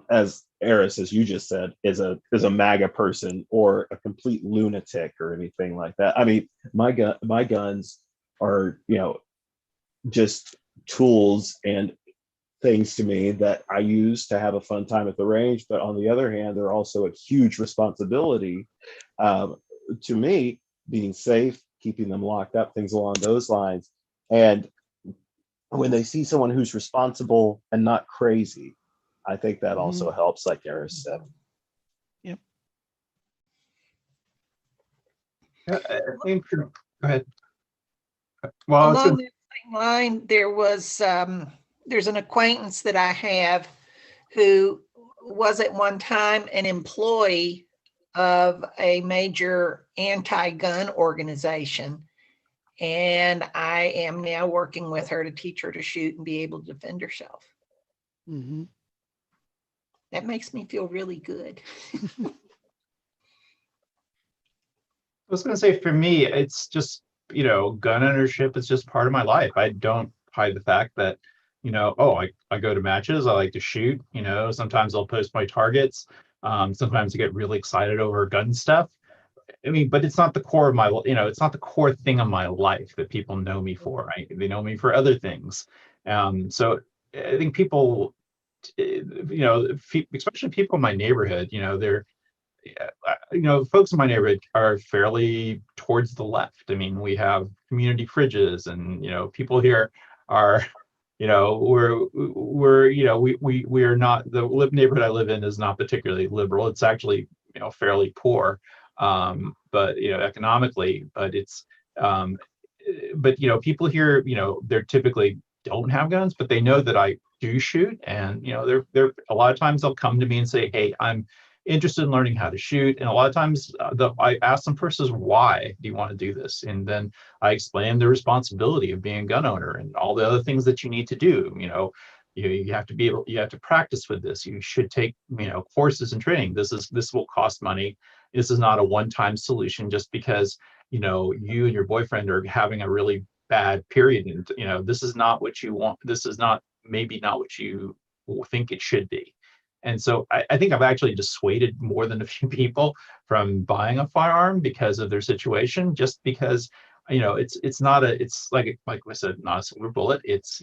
as Eris, as you just said, is a MAGA person or a complete lunatic or anything like that. I mean, my guns are, just tools and things to me that I use to have a fun time at the range. But on the other hand, they're also a huge responsibility to me, being safe, keeping them locked up, things along those lines. And when they see someone who's responsible and not crazy, I think that also helps, like Eris said. Yep. I think, go ahead. Well, along that same line, there's an acquaintance that I have who was at one time an employee of a major anti-gun organization. And I am now working with her to teach her to shoot and be able to defend herself. Mm-hmm. That makes me feel really good. I was going to say, for me, it's just, gun ownership is just part of my life. I don't hide the fact that, I go to matches. I like to shoot, sometimes I'll post my targets. Sometimes I get really excited over gun stuff. I mean, but it's not the core of my, it's not the core thing of my life that people know me for, right? They know me for other things. So I think people, especially people in my neighborhood, they're, folks in my neighborhood are fairly towards the left. I mean, we have community fridges, and people here are, we are not, the neighborhood I live in is not particularly liberal. It's actually fairly poor, but economically. But it's people here, they're typically don't have guns, but they know that I do shoot, and they're a lot of times they'll come to me and say, hey, I'm interested in learning how to shoot. And a lot of times I ask them first is, why do you want to do this? And then I explain the responsibility of being a gun owner and all the other things that you need to do. You have to be able, you have to practice with this. You should take, courses and training. This will cost money. This is not a one-time solution just because, you and your boyfriend are having a really bad period. And, this is not what you want. This is maybe not what you think it should be. And so I think I've actually dissuaded more than a few people from buying a firearm because of their situation, just because, it's like I said, not a silver bullet. It's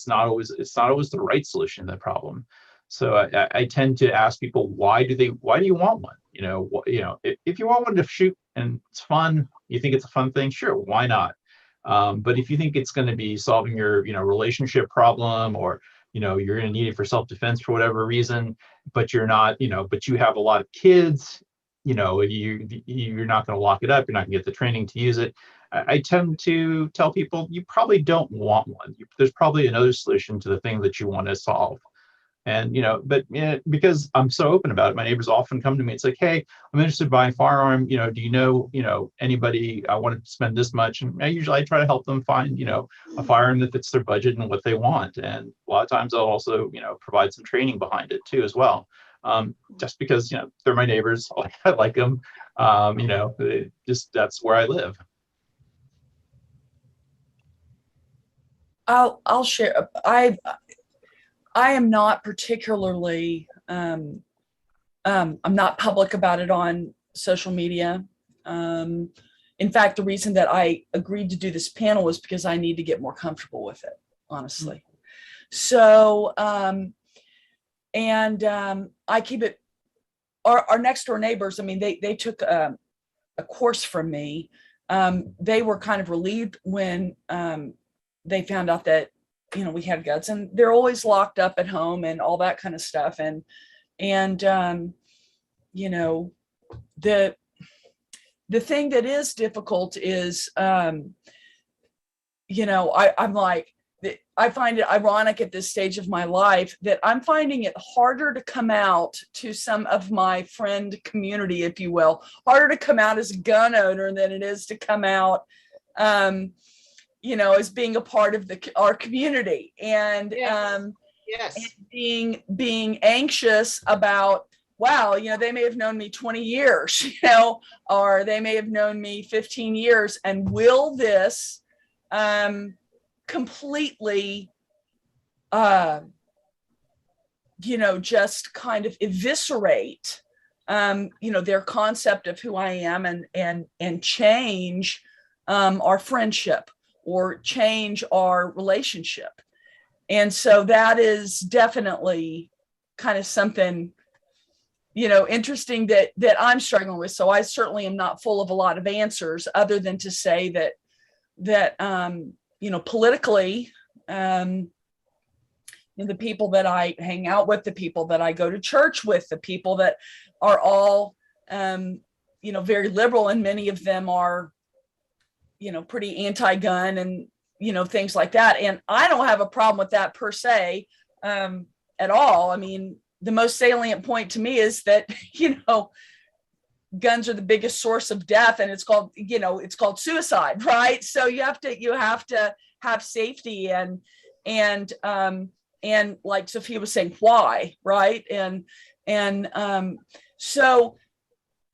not always the right solution to the problem. So I tend to ask people, why do you want one? If you want one to shoot and it's fun, you think it's a fun thing, sure, why not? But if you think it's going to be solving your, relationship problem, or you're going to need it for self-defense for whatever reason, but you're not, but you have a lot of kids, you're not going to lock it up. You're not going to get the training to use it. I tend to tell people, you probably don't want one. There's probably another solution to the thing that you want to solve. And, because I'm so open about it, my neighbors often come to me. It's like, hey, I'm interested in buying a firearm. Do you know, anybody? I want to spend this much. And I try to help them find, a firearm that fits their budget and what they want. And a lot of times I'll also, provide some training behind it too, as well. Just because, they're my neighbors. I like them. That's where I live. I'll share. I am not particularly, I'm not public about it on social media. In fact, the reason that I agreed to do this panel was because I need to get more comfortable with it, honestly. So, I keep it, our next door neighbors, I mean, they took a course from me, they were kind of relieved when they found out that, you know, we had guns, and they're always locked up at home and all that kind of stuff. And you know, the thing that is difficult is, you know, I'm like, I find it ironic at this stage of my life that I'm finding it harder to come out to some of my friend community, if you will, harder to come out as a gun owner than it is to come out, you know, as being a part of our community. And Yes. and being anxious about, wow, you know, they may have known me 20 years, you know, or they may have known me 15 years. And will this completely, you know, just kind of eviscerate, you know, their concept of who I am, and change our friendship or change our relationship. And so that is definitely kind of something, you know, interesting that I'm struggling with. So I certainly am not full of a lot of answers, other than to say that you know, politically, you know, the people that I hang out with, the people that I go to church with, the people that are all, you know, very liberal, and many of them are, you know, pretty anti-gun and, you know, things like that. And I don't have a problem with that per se, at all. I mean, the most salient point to me is that, you know, guns are the biggest source of death, and it's called, you know, it's called suicide, right? So you have to have safety, and like Sophia was saying, why, right? And so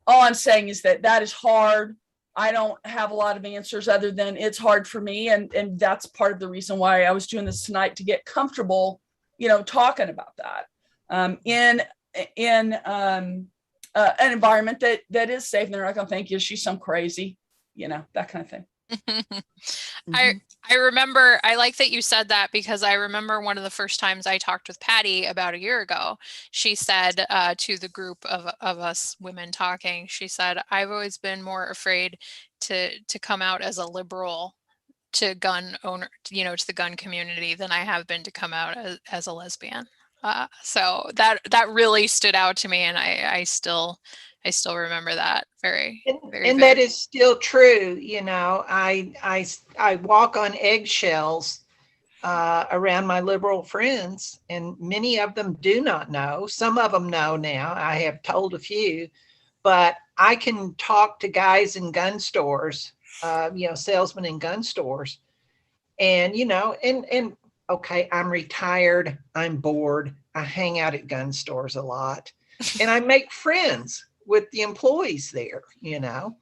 all I'm saying is that is hard. I don't have a lot of answers other than it's hard for me, and that's part of the reason why I was doing this tonight, to get comfortable, you know, talking about that in an environment that is safe, and they're not going to think, is she some crazy, you know, that kind of thing. I remember, I like that you said that, because I remember one of the first times I talked with Patty about a year ago, she said to the group of us women talking, she said, I've always been more afraid to come out as a liberal to gun owner, you know, to the gun community, than I have been to come out as a lesbian. So that really stood out to me, and I still remember that very, very. And that is still true. You know, I walk on eggshells around my liberal friends, and many of them do not know. Some of them know now. I have told a few, but I can talk to guys in gun stores, you know, salesmen in gun stores, and, you know, and okay, I'm retired, I'm bored, I hang out at gun stores a lot, and I make friends with the employees there, you know.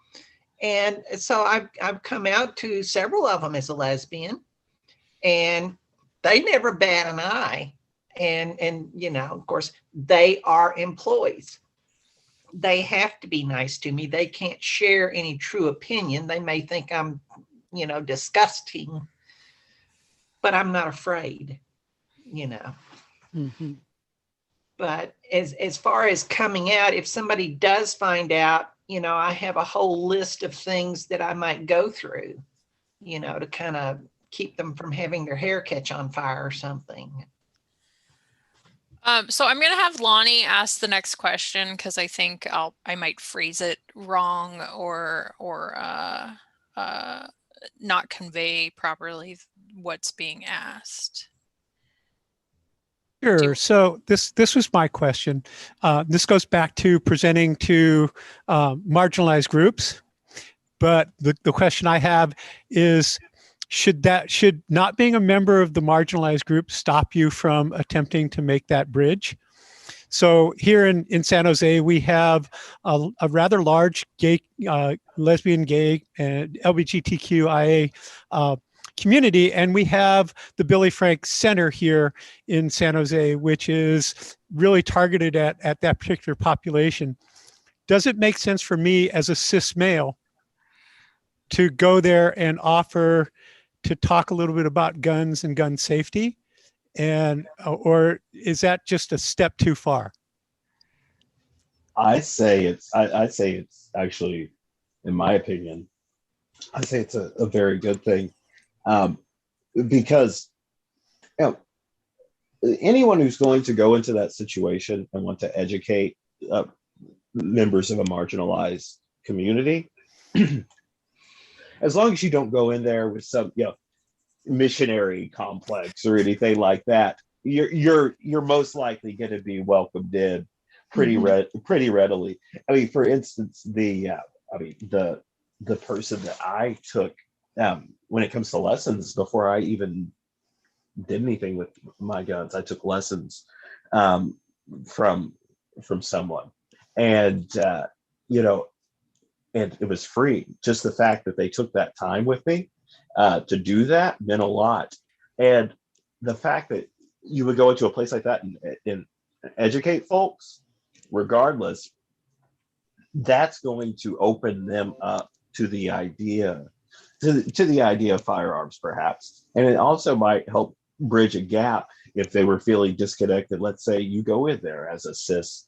And so I've come out to several of them as a lesbian, and they never bat an eye. And you know, of course, they are employees. They have to be nice to me. They can't share any true opinion. They may think I'm, you know, disgusting, but I'm not afraid, you know. Mhm. But as far as coming out, if somebody does find out, you know, I have a whole list of things that I might go through, you know, to kind of keep them from having their hair catch on fire or something. So I'm going to have Lonnie ask the next question, because I think I might phrase it wrong, or not convey properly what's being asked. Sure. So this was my question. This goes back to presenting to marginalized groups, but the question I have is, should not being a member of the marginalized group stop you from attempting to make that bridge? So here in San Jose, we have a rather large gay, lesbian, gay, and LGBTQIA community, and we have the Billy Frank Center here in San Jose, which is really targeted at that particular population. Does it make sense for me as a cis male to go there and offer to talk a little bit about guns and gun safety, and or is that just a step too far? I say it's actually in my opinion, I say it's a very good thing, because you know, anyone who's going to go into that situation and want to educate members of a marginalized community, as long as you don't go in there with some missionary complex or anything like that, you're most likely going to be welcomed in pretty readily. I mean, for instance, the person that I took when it comes to lessons, before I even did anything with my guns, I took lessons from someone, and and it was free. Just the fact that they took that time with me to do that meant a lot. And the fact that you would go into a place like that and educate folks, regardless, that's going to open them up to the idea of firearms, perhaps. And it also might help bridge a gap if they were feeling disconnected. Let's say you go in there as a cis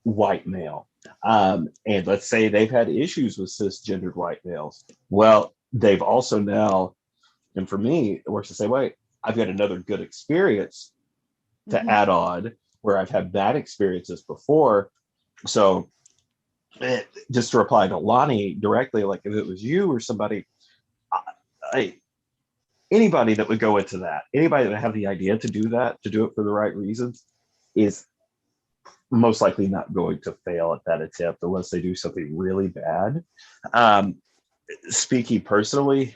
white male, and let's say they've had issues with cisgendered white males. Well, they've also now, and for me, it works the same way. I've got another good experience to add on where I've had bad experiences before. So just to reply to Lonnie directly, like if it was you or somebody, anybody that would go into that, anybody that would have the idea to do that, to do it for the right reasons, is most likely not going to fail at that attempt unless they do something really bad. Speaking personally,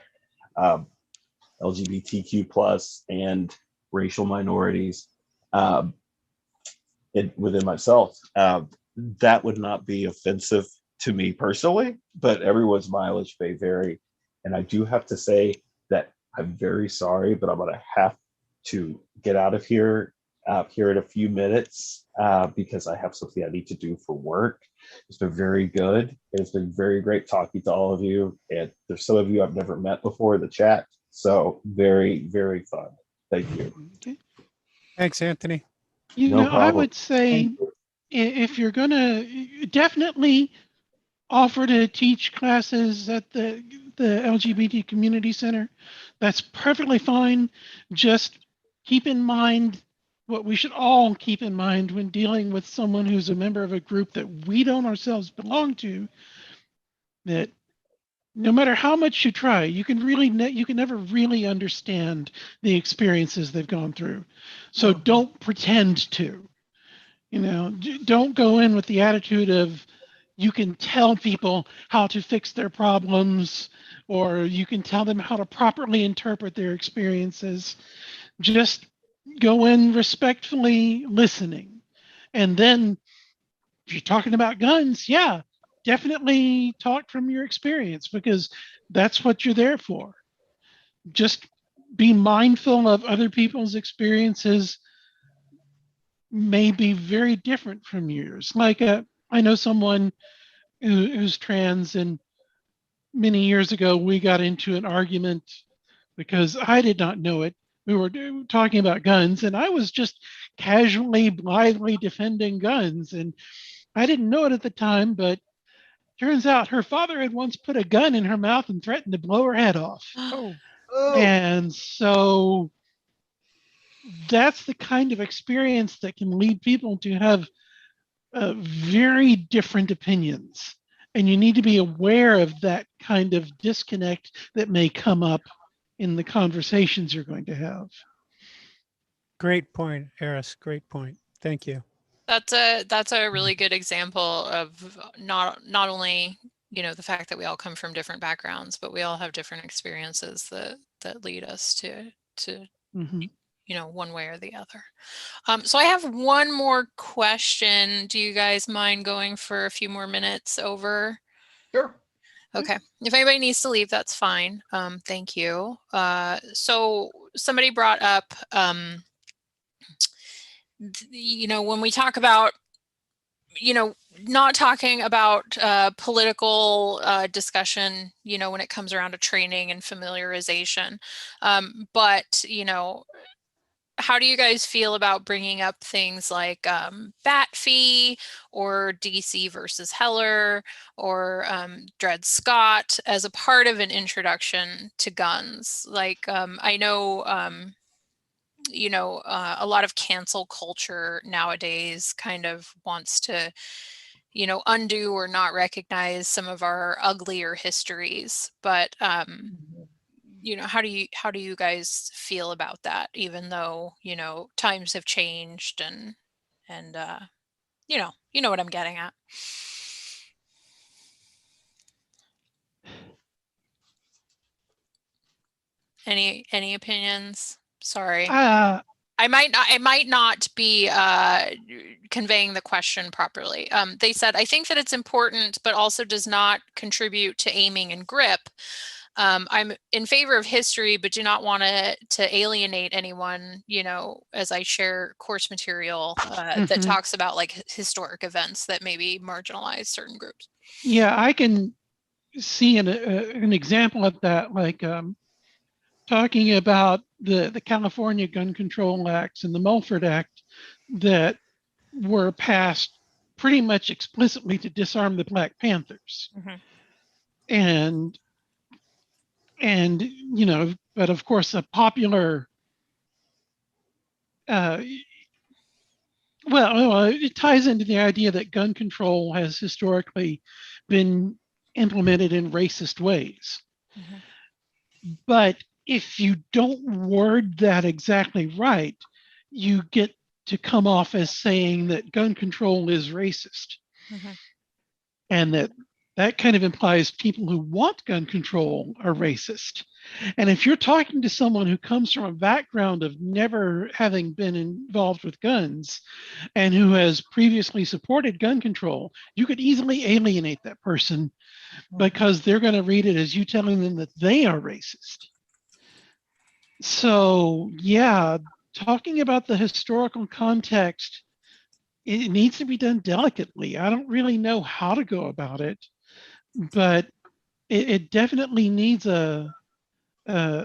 LGBTQ plus and racial minorities, within myself, that would not be offensive to me personally, but everyone's mileage may vary. And I do have to say that I'm very sorry, but I'm going to have to get out of here in a few minutes because I have something I need to do for work. It's been very good. It's been very great talking to all of you. And there's some of you I've never met before in the chat. So very, very fun. Thank you. Okay. Thanks, Anthony. No I problem. would say if you're going to definitely offer to teach classes at the LGBT Community Center, that's perfectly fine. Just keep in mind what we should all keep in mind when dealing with someone who's a member of a group that we don't ourselves belong to, that no matter how much you try, you can never really understand the experiences they've gone through. So don't pretend to. Don't go in with the attitude of you can tell people how to fix their problems, or you can tell them how to properly interpret their experiences. Just go in respectfully listening. And then if you're talking about guns, yeah, definitely talk from your experience, because that's what you're there for. Just be mindful of other people's experiences may be very different from yours. Like I know someone who's trans, and many years ago we got into an argument because I did not know it. We were talking about guns, and I was just casually, blithely defending guns, and I didn't know it at the time, but turns out her father had once put a gun in her mouth and threatened to blow her head off. Oh, And so that's the kind of experience that can lead people to have very different opinions. And you need to be aware of that kind of disconnect that may come up in the conversations you're going to have. great point, Eris. Great point. Thank you. That's a really good example of not only the fact that we all come from different backgrounds, but we all have different experiences that lead us to Mm-hmm. one way or the other. So I have one more question. Do you guys mind going for a few more minutes over? Sure. Okay. If anybody needs to leave, that's fine. Thank you. So somebody brought up, when we talk about, not talking about political discussion, when it comes around to training and familiarization, but, how do you guys feel about bringing up things like Bat Fee or DC versus Heller or Dred Scott as a part of an introduction to guns? Like, I know, a lot of cancel culture nowadays kind of wants to, undo or not recognize some of our uglier histories. But how do you guys feel about that, even though, times have changed and you know what I'm getting at. Any opinions? Sorry. I might not be conveying the question properly. They said, I think that it's important, but also does not contribute to aiming and grip. I'm in favor of history, but do not want to alienate anyone, as I share course material that talks about like historic events that maybe marginalize certain groups. Yeah, I can see an example of that, like talking about the California Gun Control Acts and the Mulford Act that were passed pretty much explicitly to disarm the Black Panthers. And but of course a popular it ties into the idea that gun control has historically been implemented in racist ways. But if you don't word that exactly right, you get to come off as saying that gun control is racist. And that kind of implies people who want gun control are racist. And if you're talking to someone who comes from a background of never having been involved with guns and who has previously supported gun control, you could easily alienate that person because they're going to read it as you telling them that they are racist. So, yeah, talking about the historical context, it needs to be done delicately. I don't really know how to go about it, but it definitely needs a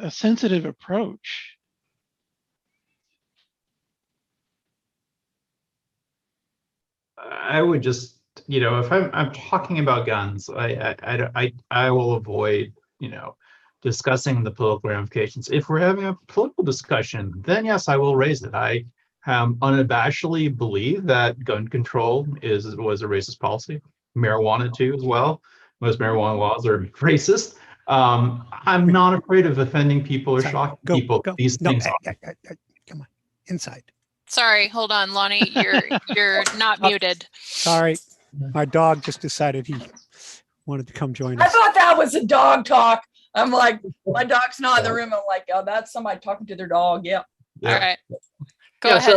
sensitive approach. I would just, if I'm talking about guns, I will avoid, discussing the political ramifications. If we're having a political discussion, then yes, I will raise it. I unabashedly believe that gun control was a racist policy. Marijuana too, as well. Most marijuana laws are racist. I'm not afraid of offending people or shocking people. These things are. Come on, inside. Sorry, hold on, Lonnie. You're not muted. Sorry, my dog just decided he wanted to come join us. I thought that was a dog talk. I'm like, my dog's not in the room. I'm like, oh, that's somebody talking to their dog. Yeah. All right. Go ahead.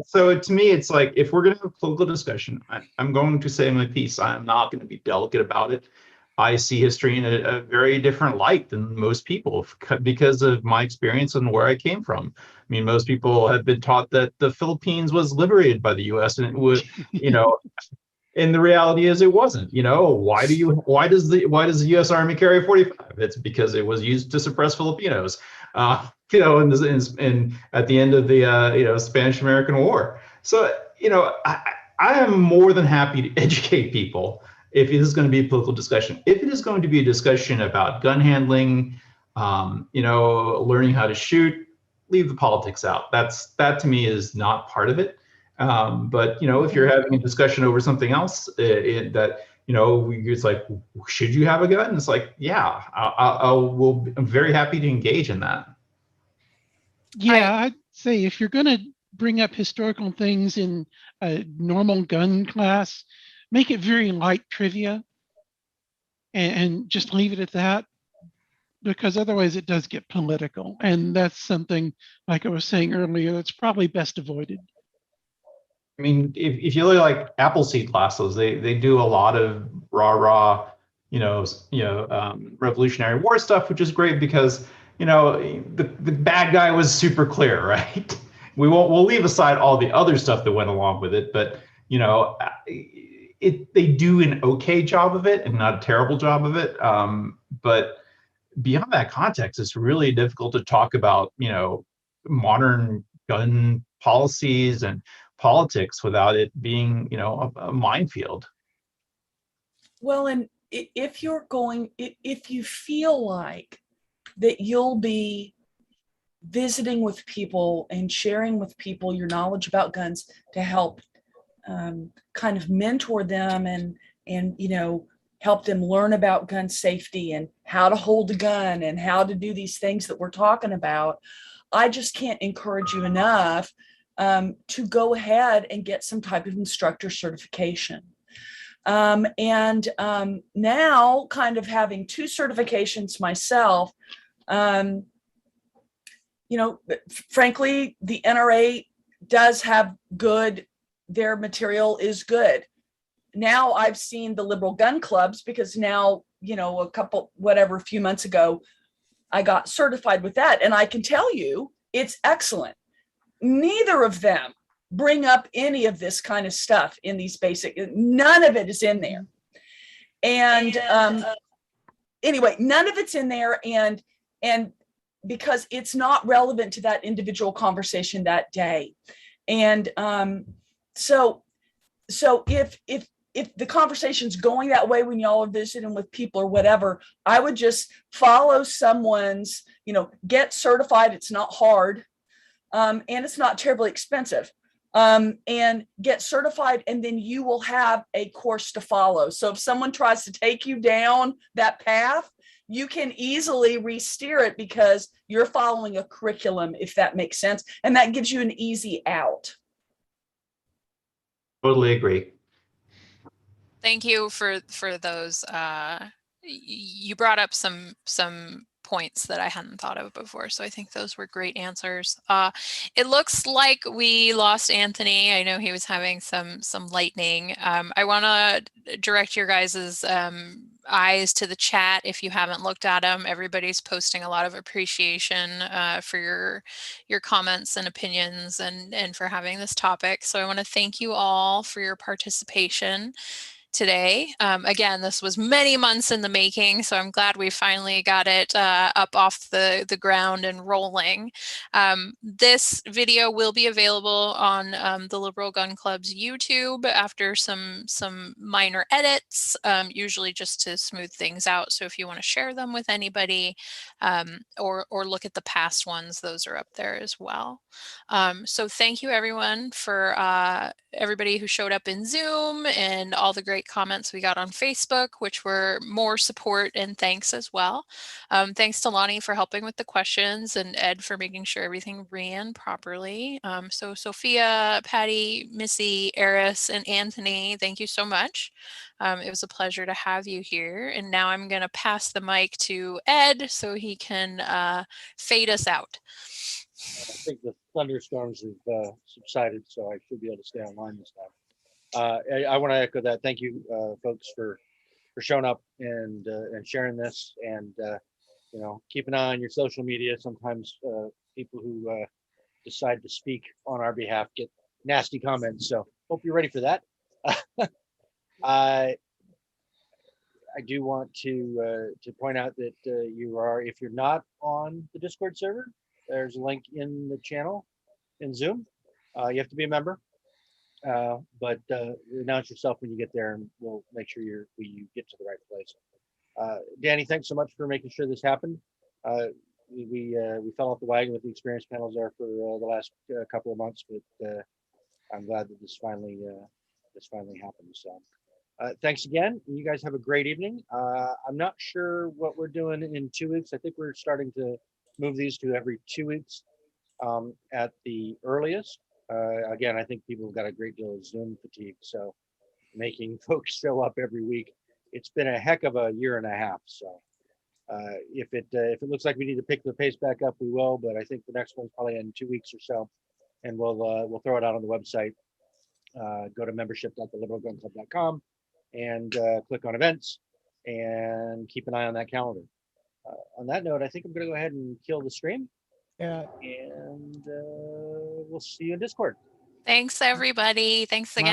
So to me, it's like, if we're going to have a political discussion, I'm going to say my piece. I'm not going to be delicate about it. I see history in a very different light than most people because of my experience and where I came from. I mean, most people have been taught that the Philippines was liberated by the U.S. and it was, and the reality is it wasn't. Why does the U.S. Army carry 45? It's because it was used to suppress Filipinos. And at the end of the Spanish-American War. So I am more than happy to educate people if it is going to be a political discussion. If it is going to be a discussion about gun handling, learning how to shoot, leave the politics out. That to me is not part of it. But if you're having a discussion over something else it's like, should you have a gun? It's like, yeah, I'm very happy to engage in that. Yeah, I'd say if you're going to bring up historical things in a normal gun class, make it very light trivia and just leave it at that, because otherwise it does get political. And that's something, like I was saying earlier, that's probably best avoided. I mean, if you look like Appleseed classes, they do a lot of rah-rah, Revolutionary War stuff, which is great because, the bad guy was super clear, right? We'll leave aside all the other stuff that went along with it, but, they do an okay job of it and not a terrible job of it. But beyond that context, it's really difficult to talk about, modern gun policies and politics without it being, a minefield. Well, and if you feel like that you'll be visiting with people and sharing with people your knowledge about guns to help kind of mentor them and help them learn about gun safety and how to hold a gun and how to do these things that we're talking about, I just can't encourage you enough to go ahead and get some type of instructor certification. Now kind of having 2 certifications myself, frankly, the NRA does have their material is good. Now I've seen the liberal gun clubs, because now, a few months ago, I got certified with that. And I can tell you it's excellent. Neither of them bring up any of this kind of stuff in these none of it is in there. And anyway, none of it's in there. And because it's not relevant to that individual conversation that day. And so if the conversation's going that way when y'all are visiting with people or whatever, I would just follow someone's, get certified. It's not hard. And it's not terribly expensive. And get certified, and then you will have a course to follow. So if someone tries to take you down that path, you can easily re-steer it because you're following a curriculum, if that makes sense. And that gives you an easy out. Totally agree. Thank you for those. You brought up some points that I hadn't thought of before, so I think those were great answers. It looks like we lost Anthony. I know he was having some lightning. I want to direct your guys's eyes to the chat if you haven't looked at them. Everybody's posting a lot of appreciation for your comments and opinions and for having this topic. So I want to thank you all for your participation today. Again, this was many months in the making, so I'm glad we finally got it up off the ground and rolling. This video will be available on the Liberal Gun Club's YouTube after some minor edits, usually just to smooth things out. So if you want to share them with anybody or look at the past ones, those are up there as well. So thank you everyone for everybody who showed up in Zoom and all the great comments we got on Facebook, which were more support and thanks as well. Thanks to Lonnie for helping with the questions and Ed for making sure everything ran properly. So Sophia, Patty, Missy, Eris, and Anthony, thank you so much. It was a pleasure to have you here. And now I'm going to pass the mic to Ed so he can fade us out. I think the thunderstorms have subsided, so I should be able to stay online this time. I want to echo that. Thank you, folks, for showing up and sharing this, and keep an eye on your social media. Sometimes people who decide to speak on our behalf get nasty comments, so hope you're ready for that. I do want to point out that if you're not on the Discord server, there's a link in the channel in Zoom. You have to be a member, but announce yourself when you get there, and we'll make sure you get to the right place. Danny, thanks so much for making sure this happened. We fell off the wagon with the experience panels there for the last couple of months, but I'm glad that this finally happened. So thanks again. You guys have a great evening. I'm not sure what we're doing in 2 weeks. I think we're starting to move these to every 2 weeks at the earliest. Again, I think people have got a great deal of Zoom fatigue, so making folks show up every week, it's been a heck of a year and a half. So if it looks like we need to pick the pace back up, we will, but I think the next one's probably in 2 weeks or so, and we'll throw it out on the website. Go to membership.theliberalgunclub.com and click on events and keep an eye on that calendar. On that note, I think I'm going to go ahead and kill the stream. And we'll see you in Discord. Thanks, everybody. Thanks again.